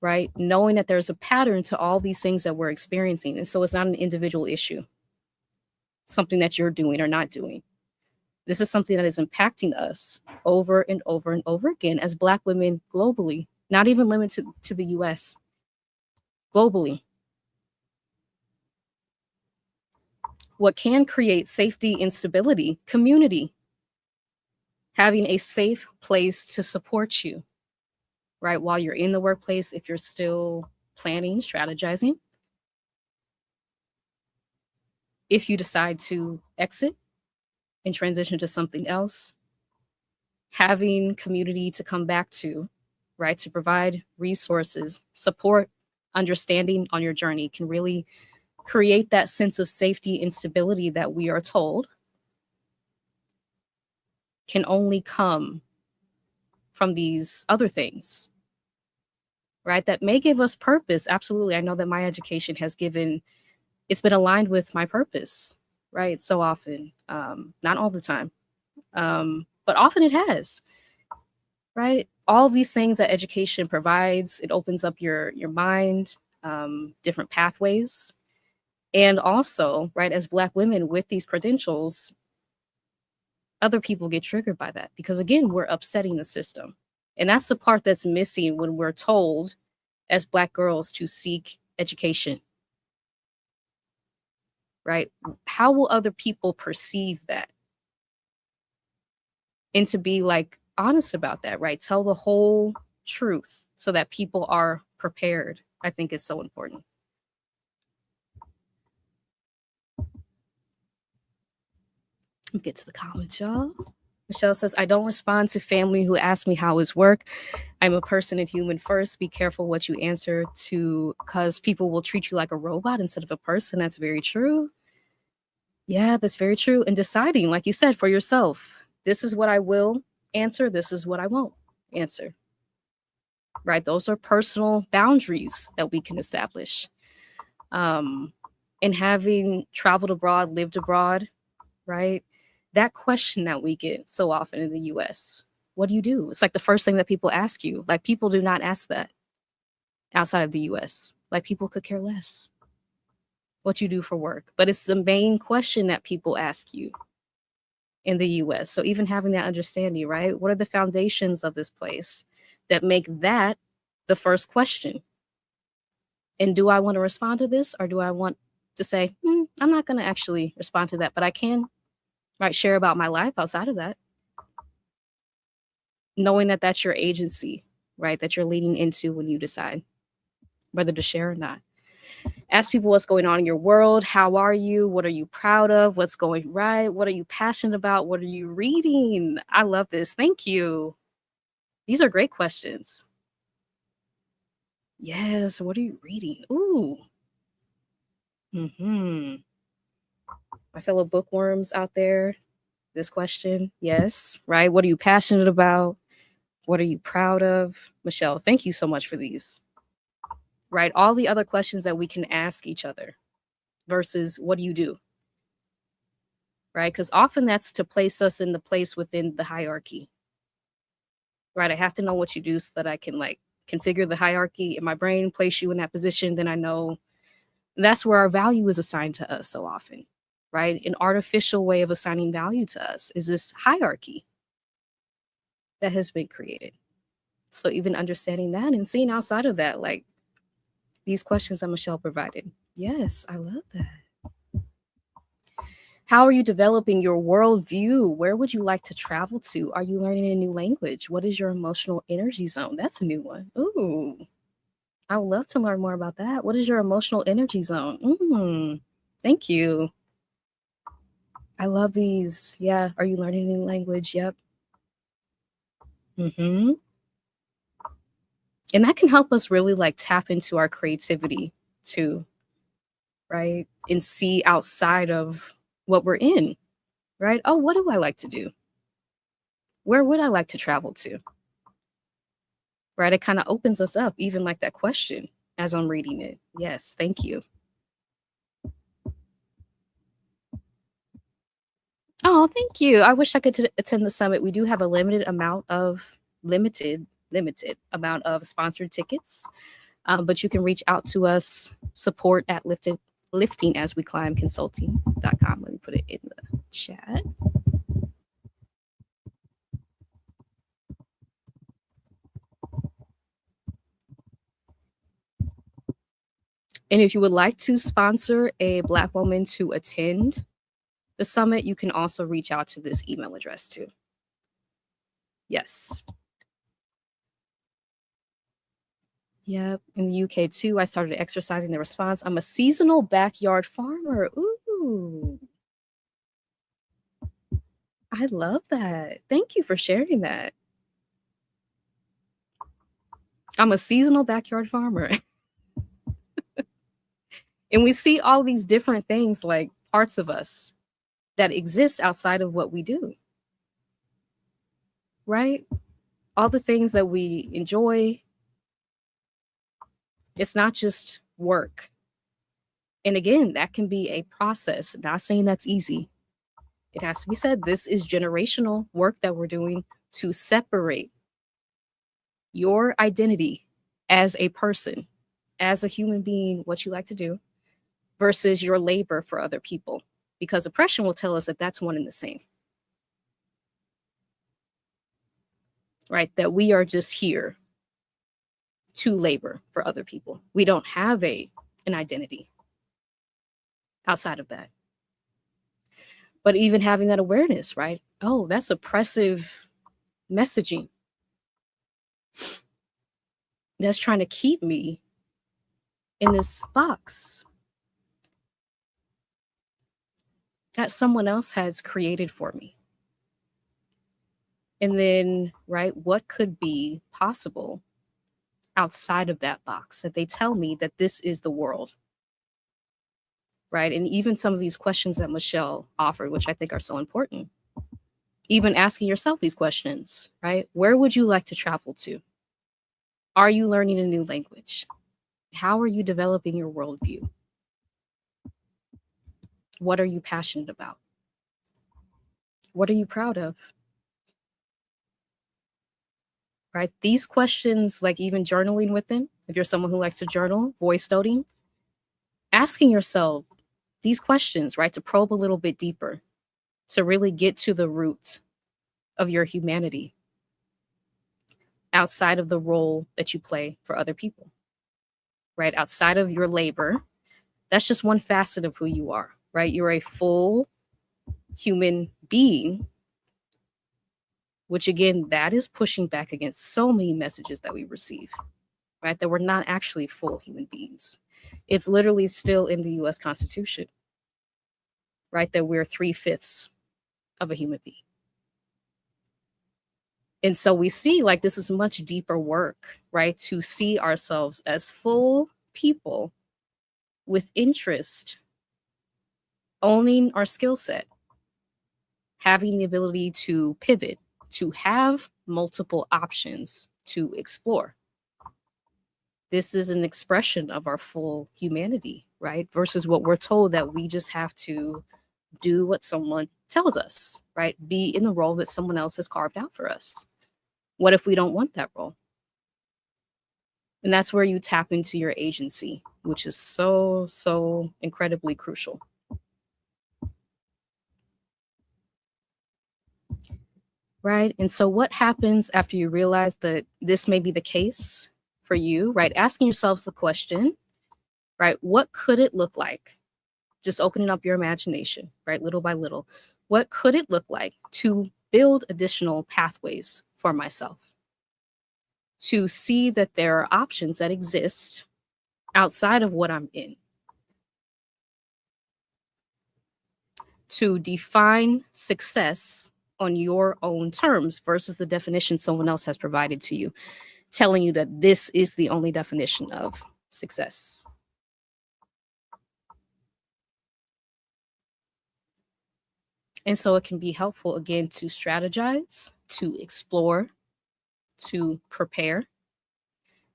Right? Knowing that there's a pattern to all these things that we're experiencing. And so it's not an individual issue, something that you're doing or not doing. This is something that is impacting us over and over and over again as Black women globally, not even limited to the US, globally. What can create safety and stability? Community. Having a safe place to support you, right? While you're in the workplace, if you're still planning, strategizing. If you decide to exit and transition to something else, having community to come back to, right? To provide resources, support, understanding on your journey can really create that sense of safety and stability that we are told can only come from these other things, right? That may give us purpose. Absolutely. I know that my education has it's been aligned with my purpose, right? So often, not all the time, but often it has, right? All these things that education provides, it opens up your mind, different pathways. And also, right, as Black women with these credentials, other people get triggered by that because, again, we're upsetting the system. And that's the part that's missing when we're told as Black girls to seek education, right? How will other people perceive that? And to be like honest about that, right? Tell the whole truth so that people are prepared, I think is so important. Let me get to the comments, y'all. Michelle says, I don't respond to family who ask me how is work. I'm a person and human first. Be careful what you answer to, because people will treat you like a robot instead of a person. That's very true. Yeah, that's very true. And deciding, like you said, for yourself, this is what I will answer. This is what I won't answer. Right? Those are personal boundaries that we can establish. And having traveled abroad, lived abroad, right? That question that we get so often in the US, what do you do? It's like the first thing that people ask you. Like, people do not ask that outside of the US. Like, people could care less what you do for work. But it's the main question that people ask you in the US. So even having that understanding, right? What are the foundations of this place that make that the first question? And do I want to respond to this, or do I want to say, I'm not going to actually respond to that, but I can, right, share about my life outside of that, knowing that that's your agency, right, that you're leaning into when you decide whether to share or not. Ask people what's going on in your world. How are you? What are you proud of? What's going right? What are you passionate about? What are you reading? I love this. Thank you. These are great questions. Yes. What are you reading? Ooh. My fellow bookworms out there, this question. Yes. Right. What are you passionate about? What are you proud of? Michelle, thank you so much for these. Right. All the other questions that we can ask each other versus what do you do? Right. Because often that's to place us in the place within the hierarchy. Right. I have to know what you do so that I can like configure the hierarchy in my brain, place you in that position. Then I know that's where our value is assigned to us so often. Right. An artificial way of assigning value to us is this hierarchy that has been created. So even understanding that and seeing outside of that, like these questions that Michelle provided. Yes, I love that. How are you developing your worldview? Where would you like to travel to? Are you learning a new language? What is your emotional energy zone? That's a new one. Ooh, I would love to learn more about that. What is your emotional energy zone? Thank you. I love these. Yeah. Are you learning a new language? Yep. And that can help us really like tap into our creativity too, right? And see outside of what we're in, right? Oh, what do I like to do? Where would I like to travel to? Right? It kind of opens us up, even like that question as I'm reading it. Yes, thank you. Oh, thank you. I wish I could attend the summit. We do have a limited amount of sponsored tickets, but you can reach out to us, support at liftingasweclimbconsulting.com. Let me put it in the chat. And if you would like to sponsor a Black woman to attend the summit, you can also reach out to this email address too. Yes. Yep. In the UK too, I started exercising the response. I'm a seasonal backyard farmer. Ooh. I love that. Thank you for sharing that. I'm a seasonal backyard farmer. And we see all these different things, like parts of us that exist outside of what we do. Right? All the things that we enjoy. It's not just work. And again, that can be a process. Not saying that's easy. It has to be said, this is generational work that we're doing to separate your identity as a person, as a human being, what you like to do, versus your labor for other people. Because oppression will tell us that that's one and the same. Right? That we are just here to labor for other people. We don't have an identity outside of that. But even having that awareness, right? Oh, that's oppressive messaging. that's trying to keep me in this box that someone else has created for me. And then, right, what could be possible outside of that box that they tell me that this is the world, right? And even some of these questions that Michelle offered, which I think are so important, even asking yourself these questions, right? Where would you like to travel to? Are you learning a new language? How are you developing your worldview? What are you passionate about? What are you proud of? Right? These questions, like even journaling with them, if you're someone who likes to journal, voice noting, asking yourself these questions, right? To probe a little bit deeper, to really get to the root of your humanity outside of the role that you play for other people, right? Outside of your labor, that's just one facet of who you are, right? You're a full human being, which again, that is pushing back against so many messages that we receive, right? That we're not actually full human beings. It's literally still in the US Constitution, right? That we're 3/5 of a human being. And so we see like this is much deeper work, right? To see ourselves as full people with interest, owning our skill set, having the ability to pivot, to have multiple options to explore. This is an expression of our full humanity, right? Versus what we're told that we just have to do what someone tells us, right? Be in the role that someone else has carved out for us. What if we don't want that role? And that's where you tap into your agency, which is so, so incredibly crucial. Right? And so what happens after you realize that this may be the case for you, right? Asking yourselves the question, right? What could it look like? Just opening up your imagination, right? Little by little. What could it look like to build additional pathways for myself? To see that there are options that exist outside of what I'm in. To define success on your own terms versus the definition someone else has provided to you, telling you that this is the only definition of success. And so it can be helpful, again, to strategize, to explore, to prepare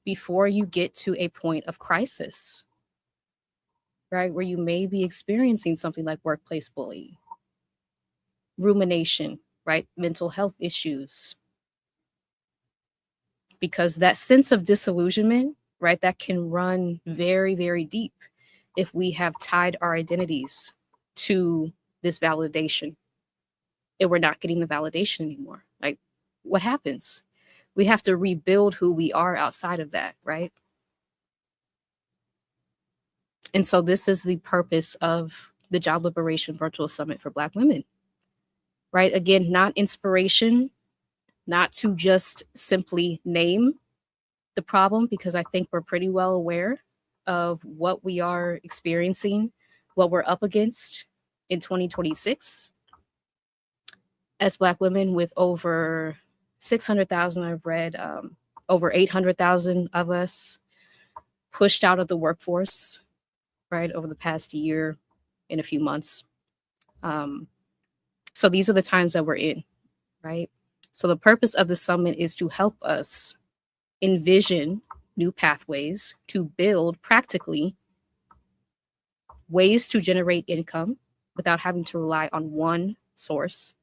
before you get to a point of crisis, right? Where you may be experiencing something like workplace bullying, rumination, right? Mental health issues. Because that sense of disillusionment, right, that can run very, very deep if we have tied our identities to this validation and we're not getting the validation anymore. Like, what happens? We have to rebuild who we are outside of that, right? And so this is the purpose of the Job Liberation Virtual Summit for Black women, right? Again, not inspiration, not to just simply name the problem, because I think we're pretty well aware of what we are experiencing, what we're up against in 2026 as Black women, with over 600,000, I've read, over 800,000 of us pushed out of the workforce, right, over the past year and a few months. So these are the times that we're in, right? So the purpose of the summit is to help us envision new pathways to build practically ways to generate income without having to rely on one source,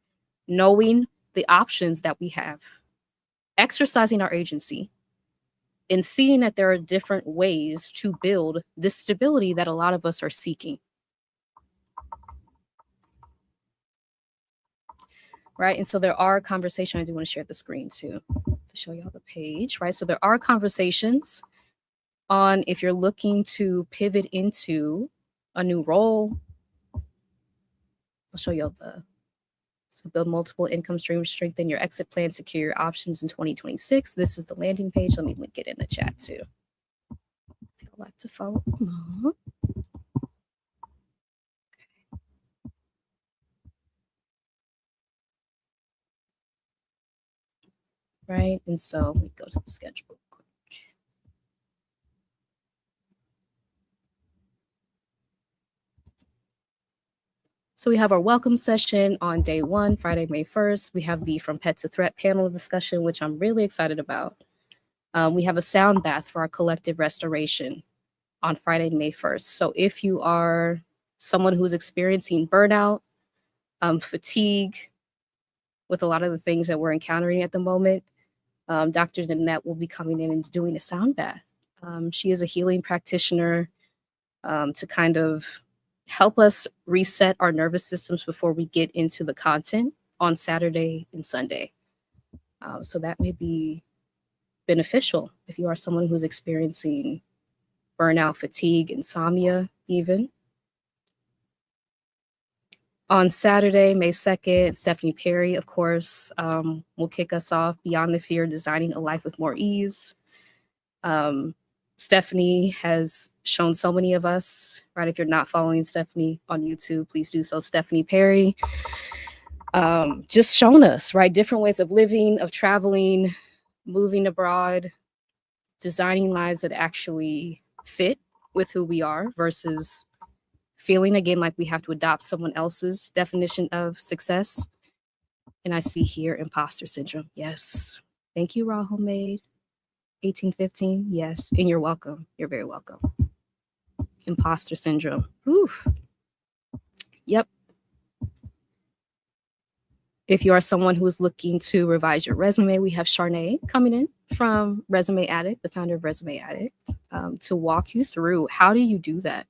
knowing the options that we have, exercising our agency, and seeing that there are different ways to build this stability that a lot of us are seeking. Right? And so there are conversations, I do want to share the screen too, to show y'all the page, right? So there are conversations on if you're looking to pivot into a new role. I'll show y'all the So build multiple income streams, strengthen your exit plan, secure your options in 2026. This is the landing page. Let me link it in the chat too. If you'd like to follow along. Right, and so we go to the schedule real quick. So we have our welcome session on day 1, Friday, May 1st. We have the From Pet to Threat panel discussion, which I'm really excited about. We have a sound bath for our collective restoration on Friday, May 1st. So if you are someone who's experiencing burnout, fatigue, with a lot of the things that we're encountering at the moment, Dr. Nanette will be coming in and doing a sound bath. She is a healing practitioner to kind of help us reset our nervous systems before we get into the content on Saturday and Sunday. So that may be beneficial if you are someone who's experiencing burnout, fatigue, insomnia even. On Saturday, May 2nd, Stephanie Perry, of course, will kick us off, Beyond the Fear, Designing a Life with More Ease. Stephanie has shown so many of us, right? If you're not following Stephanie on YouTube, please do so. Stephanie Perry, just shown us, right? Different ways of living, of traveling, moving abroad, designing lives that actually fit with who we are versus feeling again like we have to adopt someone else's definition of success. And I see here imposter syndrome. Yes. Thank you, Raw Homemade. 1815. Yes. And you're welcome. You're very welcome. Imposter syndrome. Oof. Yep. If you are someone who is looking to revise your resume, we have Charnay coming in from Resume Addict, the founder of Resume Addict, to walk you through how do you do that.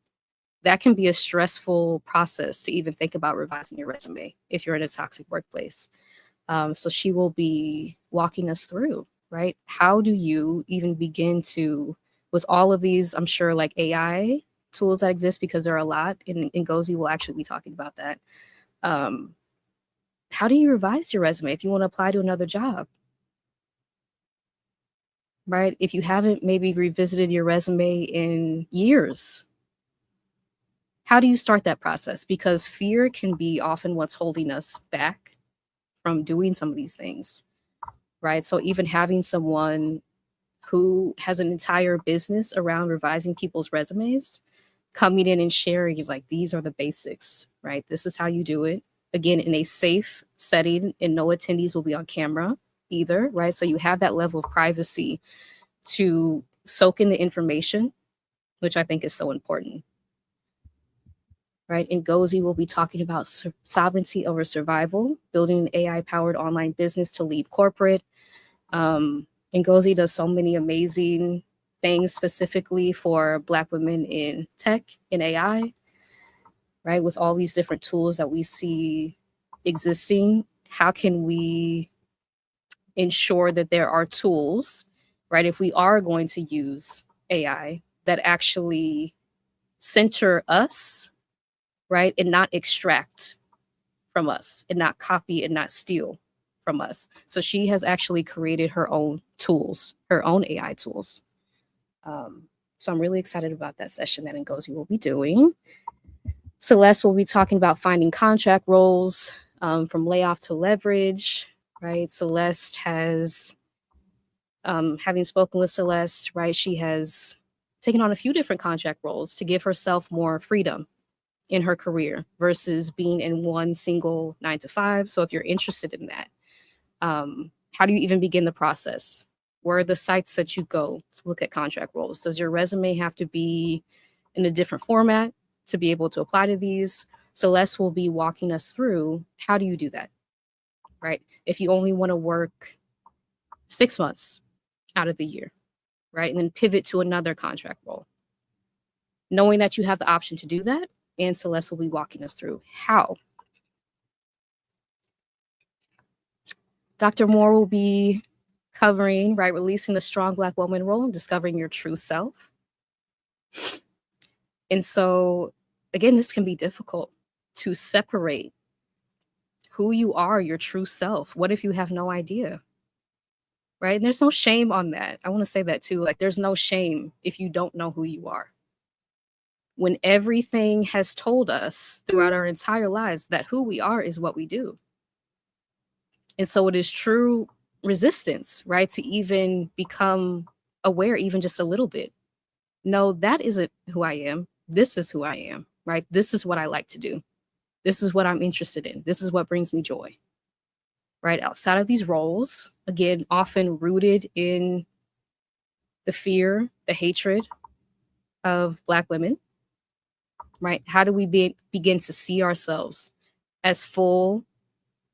That can be a stressful process to even think about revising your resume if you're in a toxic workplace. So she will be walking us through, right? How do you even begin to, with all of these, I'm sure like AI tools that exist, because there are a lot, and Ngozi will actually be talking about that. How do you revise your resume if you want to apply to another job? Right? If you haven't maybe revisited your resume in years, how do you start that process? Because fear can be often what's holding us back from doing some of these things, right? So even having someone who has an entire business around revising people's resumes, coming in and sharing like, these are the basics, right? This is how you do it. Again, in a safe setting, and no attendees will be on camera either, right? So you have that level of privacy to soak in the information, which I think is so important. Right, Ngozi will be talking about sovereignty over survival, building an AI-powered online business to leave corporate. Ngozi does so many amazing things specifically for Black women in tech, in AI, right? With all these different tools that we see existing, how can we ensure that there are tools, right? If we are going to use AI, that actually center us, right? And not extract from us, and not copy and not steal from us. So she has actually created her own tools, her own AI tools. So I'm really excited about that session that Ngozi will be doing. Celeste will be talking about finding contract roles, from layoff to leverage, right? Celeste has, having spoken with Celeste, right, she has taken on a few different contract roles to give herself more freedom in her career versus being in one single 9-to-5. So if you're interested in that, how do you even begin the process? Where are the sites that you go to look at contract roles? Does your resume have to be in a different format to be able to apply to these? Celeste will be walking us through, how do you do that, right? If you only want to work 6 months out of the year, right? And then pivot to another contract role. Knowing that you have the option to do that, and Celeste will be walking us through how. Dr. Moore will be covering, right, releasing the strong Black woman role and discovering your true self. And so, again, this can be difficult to separate who you are, your true self. What if you have no idea? Right? And there's no shame on that. I want to say that too. Like, there's no shame if you don't know who you are. When everything has told us throughout our entire lives that who we are is what we do. And so it is true resistance, right? To even become aware, even just a little bit. No, that isn't who I am. This is who I am, right? This is what I like to do. This is what I'm interested in. This is what brings me joy, right? Outside of these roles, again, often rooted in the fear, the hatred of Black women, right? How do we begin to see ourselves as full,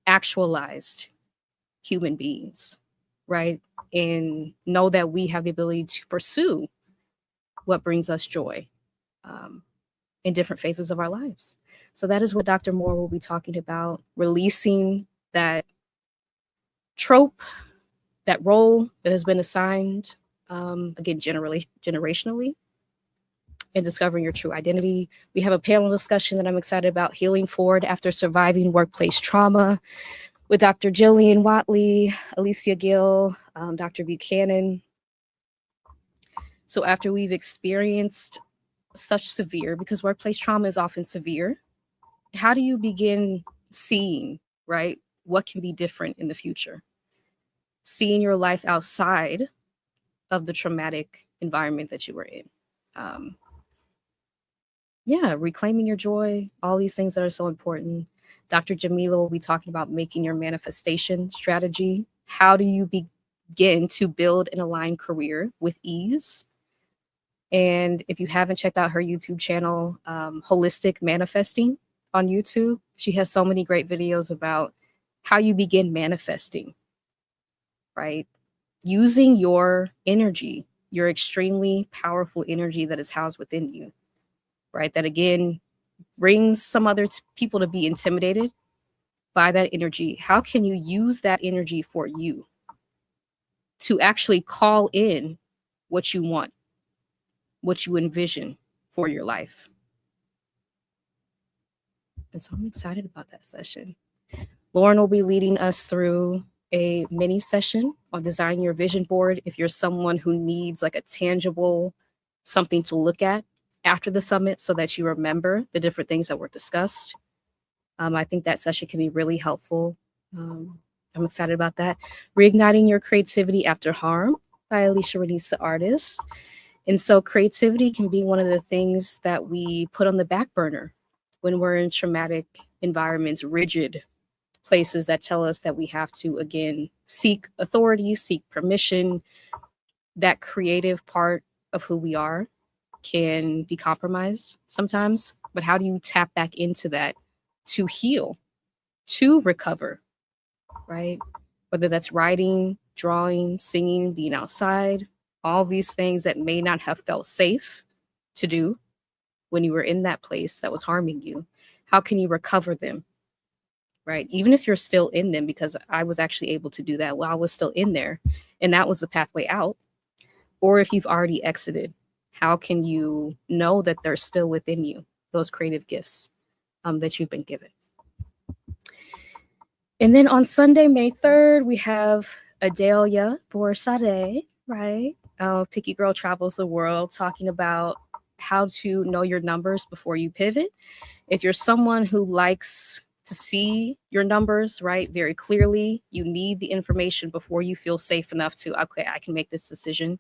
actualized human beings, right? And know that we have the ability to pursue what brings us joy in different phases of our lives. So that is what Dr. Moore will be talking about, releasing that trope, that role that has been assigned, again, generationally, and discovering your true identity. We have a panel discussion that I'm excited about, Healing Forward After Surviving Workplace Trauma, with Dr. Jillian Watley, Alicia Gill, Dr. Buchanan. So after we've experienced such severe, because workplace trauma is often severe, how do you begin seeing, right, what can be different in the future? Seeing your life outside of the traumatic environment that you were in. Reclaiming your joy, all these things that are so important. Dr. Jamila will be talking about making your manifestation strategy. How do you begin to build an aligned career with ease? And if you haven't checked out her YouTube channel, Holistic Manifesting on YouTube, she has so many great videos about how you begin manifesting, right? Using your energy, your extremely powerful energy that is housed within you, right? That again brings some other people to be intimidated by that energy. How can you use that energy for you to actually call in what you want, what you envision for your life? And so I'm excited about that session. Lauren will be leading us through a mini session on designing your vision board. If you're someone who needs like a tangible something to look at after the summit so that you remember the different things that were discussed, I think that session can be really helpful. I'm excited about that. Reigniting Your Creativity After Harm by Alicia Renese, the artist. And so creativity can be one of the things that we put on the back burner when we're in traumatic environments, rigid places that tell us that we have to, again, seek authority, seek permission. That creative part of who we are can be compromised sometimes. But how do you tap back into that to heal, to recover, right? Whether that's writing, drawing, singing, being outside, all these things that may not have felt safe to do when you were in that place that was harming you. How can you recover them, right? Even if you're still in them, because I was actually able to do that while I was still in there, and that was the pathway out. Or if you've already exited, how can you know that they're still within you, those creative gifts that you've been given? And then on Sunday, May 3rd, we have Adelia Borsade, right? Picky Girl Travels the World, talking about how to know your numbers before you pivot. If you're someone who likes to see your numbers, right, very clearly, you need the information before you feel safe enough to, okay, I can make this decision.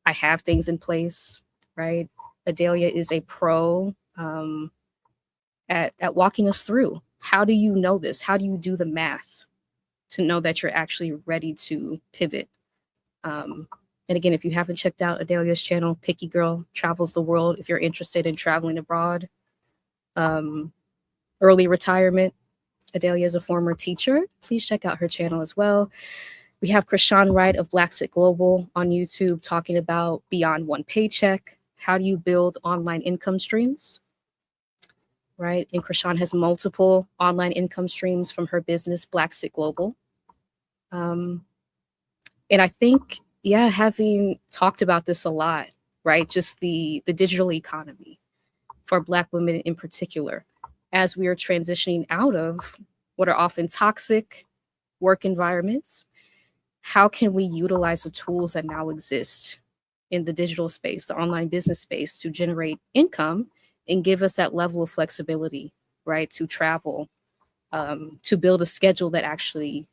I have things in place, right? Adelia is a pro at walking us through. How do you know this? How do you do the math to know that you're actually ready to pivot? And again, if you haven't checked out Adelia's channel, Picky Girl Travels the World, if you're interested in traveling abroad, early retirement, Adelia is a former teacher. Please check out her channel as well. We have Krishan Wright of Blacksit Global on YouTube talking about beyond one paycheck. How do you build online income streams? Right? And Krishan has multiple online income streams from her business, Blacksit Global. And I think, having talked about this a lot, right? Just the digital economy for Black women in particular, as we are transitioning out of what are often toxic work environments, how can we utilize the tools that now exist in the digital space, the online business space, to generate income and give us that level of flexibility, right? To travel, to build a schedule that actually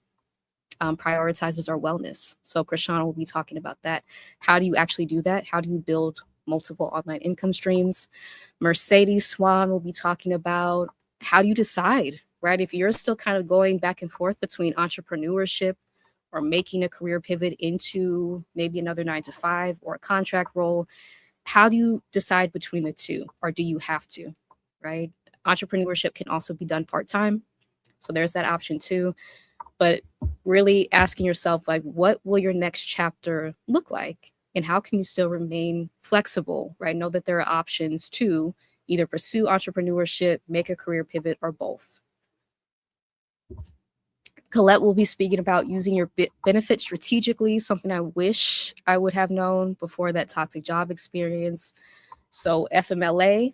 prioritizes our wellness. So Krishana will be talking about that. How do you actually do that? How do you build multiple online income streams? Mercedes Swan will be talking about how do you decide, right? If you're still kind of going back and forth between entrepreneurship or making a career pivot into maybe another 9 to 5 or a contract role, how do you decide between the two, or do you have to, right? Entrepreneurship can also be done part-time, so there's that option too. But really asking yourself, like, what will your next chapter look like? And how can you still remain flexible, right? Know that there are options to either pursue entrepreneurship, make a career pivot, or both. Colette will be speaking about using your benefits strategically, something I wish I would have known before that toxic job experience. So FMLA,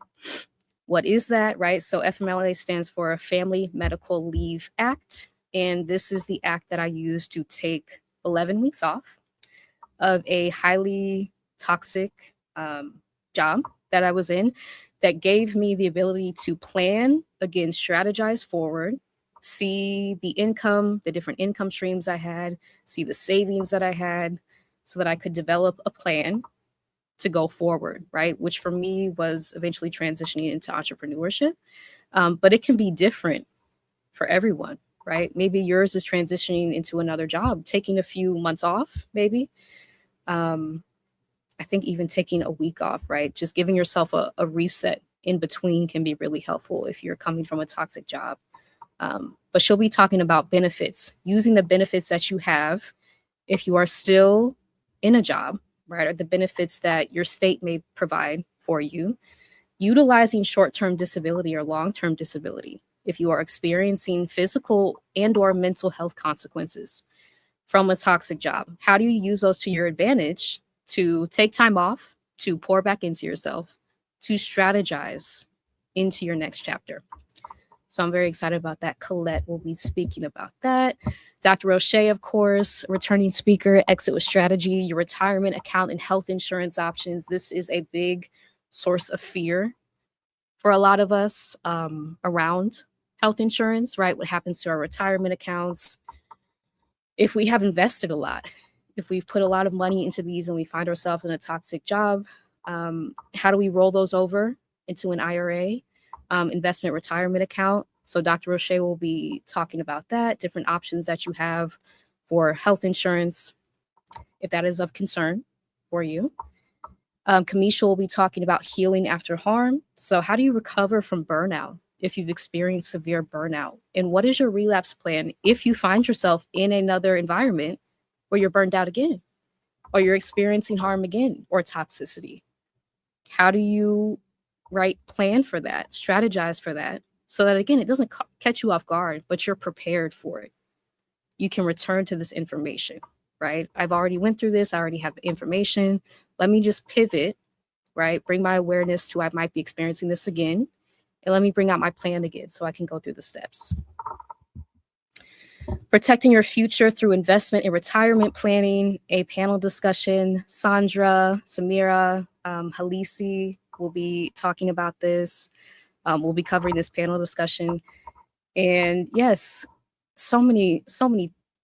what is that, right? So FMLA stands for Family Medical Leave Act. And this is the act that I used to take 11 weeks off of a highly toxic job that I was in, that gave me the ability to plan, again, strategize forward, see the income, the different income streams I had, see the savings that I had, so that I could develop a plan to go forward, right? Which for me was eventually transitioning into entrepreneurship. But it can be different for everyone, right? Maybe yours is transitioning into another job, taking a few months off, maybe. I think even taking a week off, right? Just giving yourself a reset in between can be really helpful if you're coming from a toxic job. But she'll be talking about benefits, using the benefits that you have if you are still in a job, right? Or the benefits that your state may provide for you, utilizing short-term disability or long-term disability if you are experiencing physical and or mental health consequences from a toxic job. How do you use those to your advantage to take time off, to pour back into yourself, to strategize into your next chapter? So I'm very excited about that. Colette will be speaking about that. Dr. Roche, of course, returning speaker, exit with strategy, your retirement account and health insurance options. This is a big source of fear for a lot of us around health insurance, right? What happens to our retirement accounts if we have invested a lot, if we've put a lot of money into these and we find ourselves in a toxic job, how do we roll those over into an IRA, investment retirement account? So Dr. Roche will be talking about that, different options that you have for health insurance, if that is of concern for you. Kamisha will be talking about healing after harm. So how do you recover from burnout if you've experienced severe burnout? And what is your relapse plan if you find yourself in another environment where you're burned out again, or you're experiencing harm again, or toxicity? How do you plan for that, strategize for that, so that, again, it doesn't catch you off guard, but you're prepared for it? You can return to this information, right? I've already went through this. I already have the information. Let me just pivot, right? Bring my awareness to I might be experiencing this again, and let me bring out my plan again so I can go through the steps. Protecting your future through investment and retirement planning, a panel discussion. Sandra, Samira, Halisi will be talking about this. We'll be covering this panel discussion. And yes, so many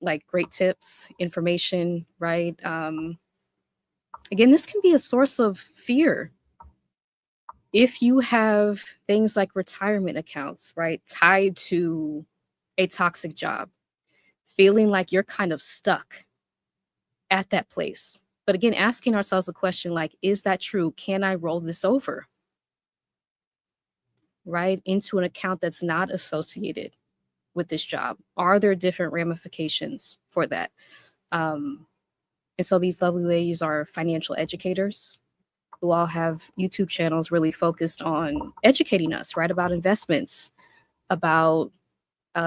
like great tips, information, right? Again, this can be a source of fear. If you have things like retirement accounts, right, tied to a toxic job, feeling like you're kind of stuck at that place. But again, asking ourselves the question, like, is that true? Can I roll this over, right, into an account that's not associated with this job? Are there different ramifications for that? And so these lovely ladies are financial educators who all have YouTube channels really focused on educating us, right, about investments, about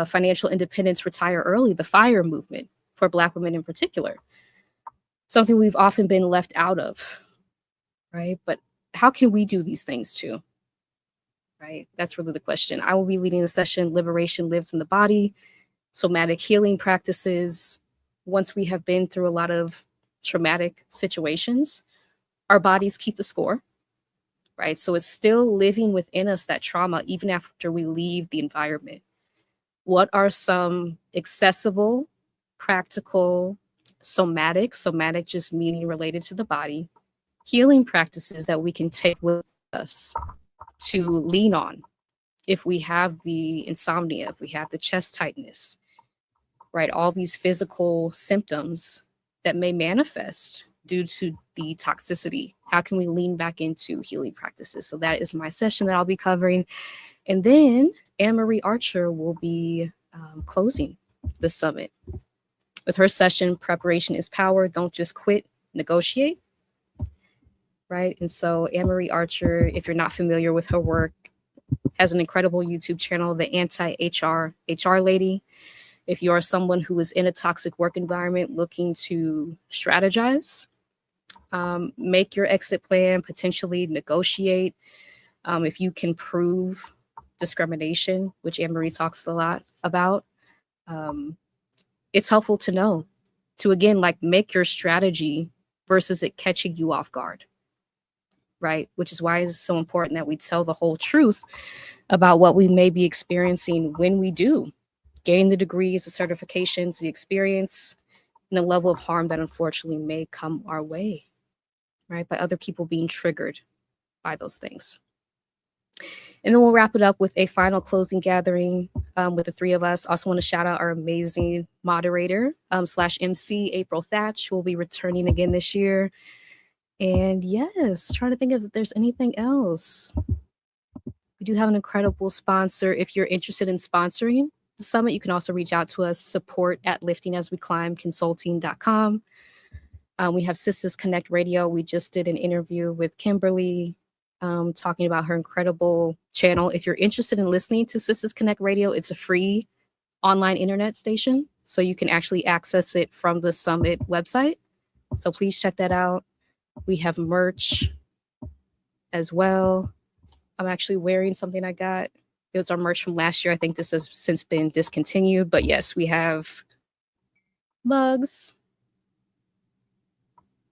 financial independence, retire early, the FIRE movement for Black women in particular. Something we've often been left out of, right? But how can we do these things too? right? That's really the question. I will be leading the session, Liberation Lives in the Body, Somatic Healing Practices. Once we have been through a lot of traumatic situations, our bodies keep the score, right? So it's still living within us, that trauma, even after we leave the environment. What are some accessible, practical, somatic just meaning related to the body, healing practices that we can take with us to lean on if we have the insomnia, if we have the chest tightness, right? All these physical symptoms that may manifest due to the toxicity. How can we lean back into healing practices? So that is my session that I'll be covering. And then Anne-Marie Archer will be closing the summit with her session, Preparation is Power, Don't Just Quit, Negotiate, right? And so Anne-Marie Archer, if you're not familiar with her work, has an incredible YouTube channel, The Anti-HR Lady. If you are someone who is in a toxic work environment looking to strategize, make your exit plan, potentially negotiate. If you can prove discrimination, which Anne-Marie talks a lot about, it's helpful to know, to again, like, make your strategy versus it catching you off guard, right? Which is why it's so important that we tell the whole truth about what we may be experiencing when we do gain the degrees, the certifications, the experience, and the level of harm that unfortunately may come our way, right? By other people being triggered by those things. And then we'll wrap it up with a final closing gathering with the three of us. Also want to shout out our amazing moderator / MC, April Thatch, who will be returning again this year. And yes, trying to think if there's anything else. We do have an incredible sponsor. If you're interested in sponsoring the summit, you can also reach out to us, support@liftingasweclimb consulting.com. We have Sisters Connect Radio. We just did an interview with Kimberly talking about her incredible channel. If you're interested in listening to Sisters Connect Radio, it's a free online internet station, so you can actually access it from the summit website. So please check that out. We have merch as well. I'm actually wearing something I got. It was our merch from last year. I think this has since been discontinued, but yes, we have mugs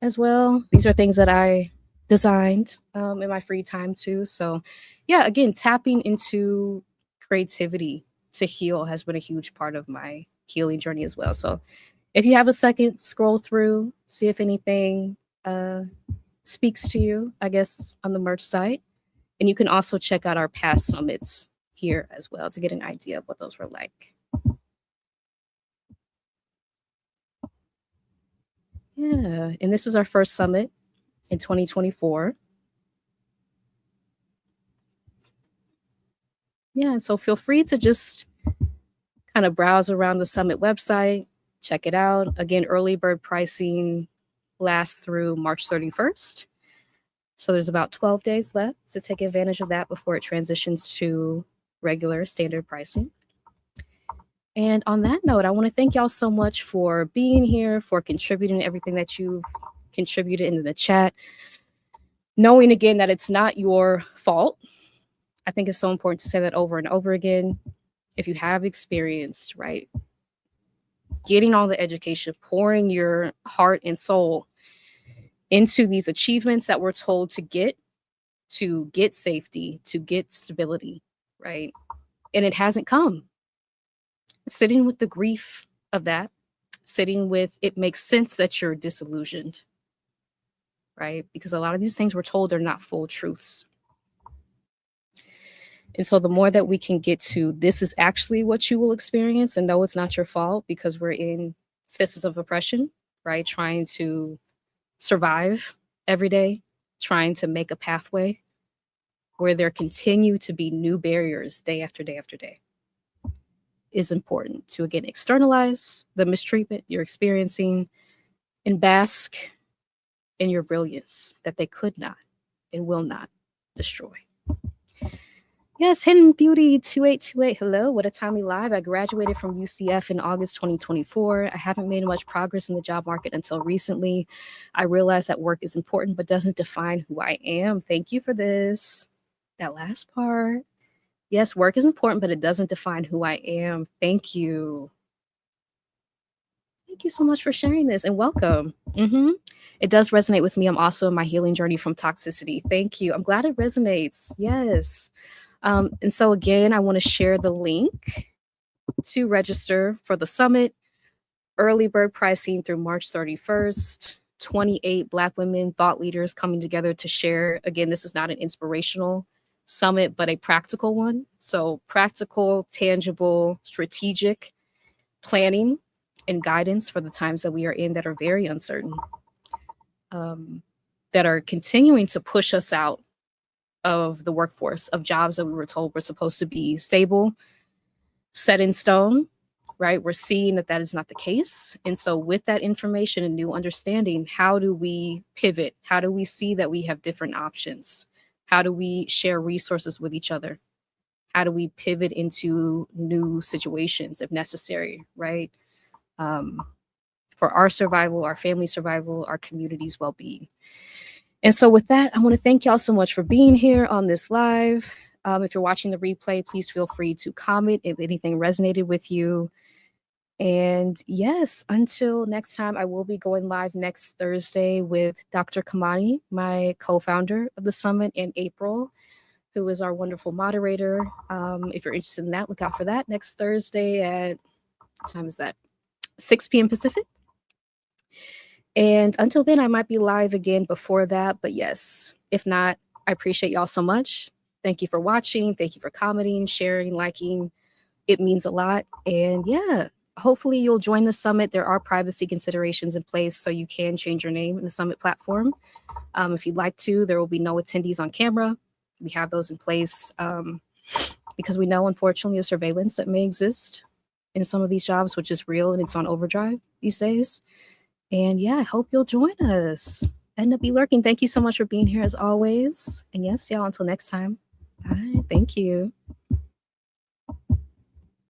as well. These are things that I designed in my free time too. So yeah, again, tapping into creativity to heal has been a huge part of my healing journey as well. So if you have a second, scroll through, see if anything speaks to you, I guess, on the merch site. And you can also check out our past summits here as well to get an idea of what those were like. Yeah, and this is our first summit in 2024. Yeah, so feel free to just kind of browse around the summit website, check it out. Again, early bird pricing lasts through March 31st. So there's about 12 days left to take advantage of that before it transitions to regular standard pricing. And on that note, I want to thank y'all so much for being here, for contributing everything that you've contributed into the chat. Knowing again that it's not your fault. I think it's so important to say that over and over again. If you have experienced, right, getting all the education, pouring your heart and soul into these achievements that we're told to get safety, to get stability, right? And it hasn't come. Sitting with the grief of that, sitting with, it makes sense that you're disillusioned, right? Because a lot of these things we're told are not full truths. And so the more that we can get to, this is actually what you will experience, and no, it's not your fault, because we're in systems of oppression, right? Trying to survive every day, trying to make a pathway where there continue to be new barriers day after day after day. Is important to, again, externalize the mistreatment you're experiencing and bask in your brilliance that they could not and will not destroy. Yes, Hidden Beauty 2828. Hello, what a timely live. I graduated from UCF in August 2024. I haven't made much progress in the job market until recently. I realized that work is important, but doesn't define who I am. Thank you for this. That last part. Yes, work is important, but it doesn't define who I am. Thank you. Thank you so much for sharing this and welcome. It does resonate with me. I'm also in my healing journey from toxicity. Thank you. I'm glad it resonates. Yes. And so, again, I want to share the link to register for the summit. Early bird pricing through March 31st. 28 Black women thought leaders coming together to share. Again, this is not an inspirational summit, but a practical one. So, practical, tangible, strategic planning and guidance for the times that we are in that are very uncertain, that are continuing to push us out of the workforce, of jobs that we were told were supposed to be stable, set in stone, right? We're seeing that that is not the case. And so with that information and new understanding, how do we pivot? How do we see that we have different options? How do we share resources with each other? How do we pivot into new situations if necessary, right? For our survival, our family survival, our community's well-being. And so with that, I want to thank y'all so much for being here on this live. If you're watching the replay, please feel free to comment if anything resonated with you. And yes, until next time, I will be going live next Thursday with Dr. Kamani, my co-founder of the summit, in April, who is our wonderful moderator. If you're interested in that, look out for that next Thursday at, what time is that? 6 p.m. Pacific. And until then, I might be live again before that. But yes, if not, I appreciate y'all so much. Thank you for watching. Thank you for commenting, sharing, liking. It means a lot. And yeah, hopefully you'll join the summit. There are privacy considerations in place, so you can change your name in the summit platform. If you'd like to, there will be no attendees on camera. We have those in place because we know, unfortunately, the surveillance that may exist in some of these jobs, which is real and it's on overdrive these days. And yeah, I hope you'll join us. End up be lurking. Thank you so much for being here as always. And yes, y'all, until next time. Bye. Thank you.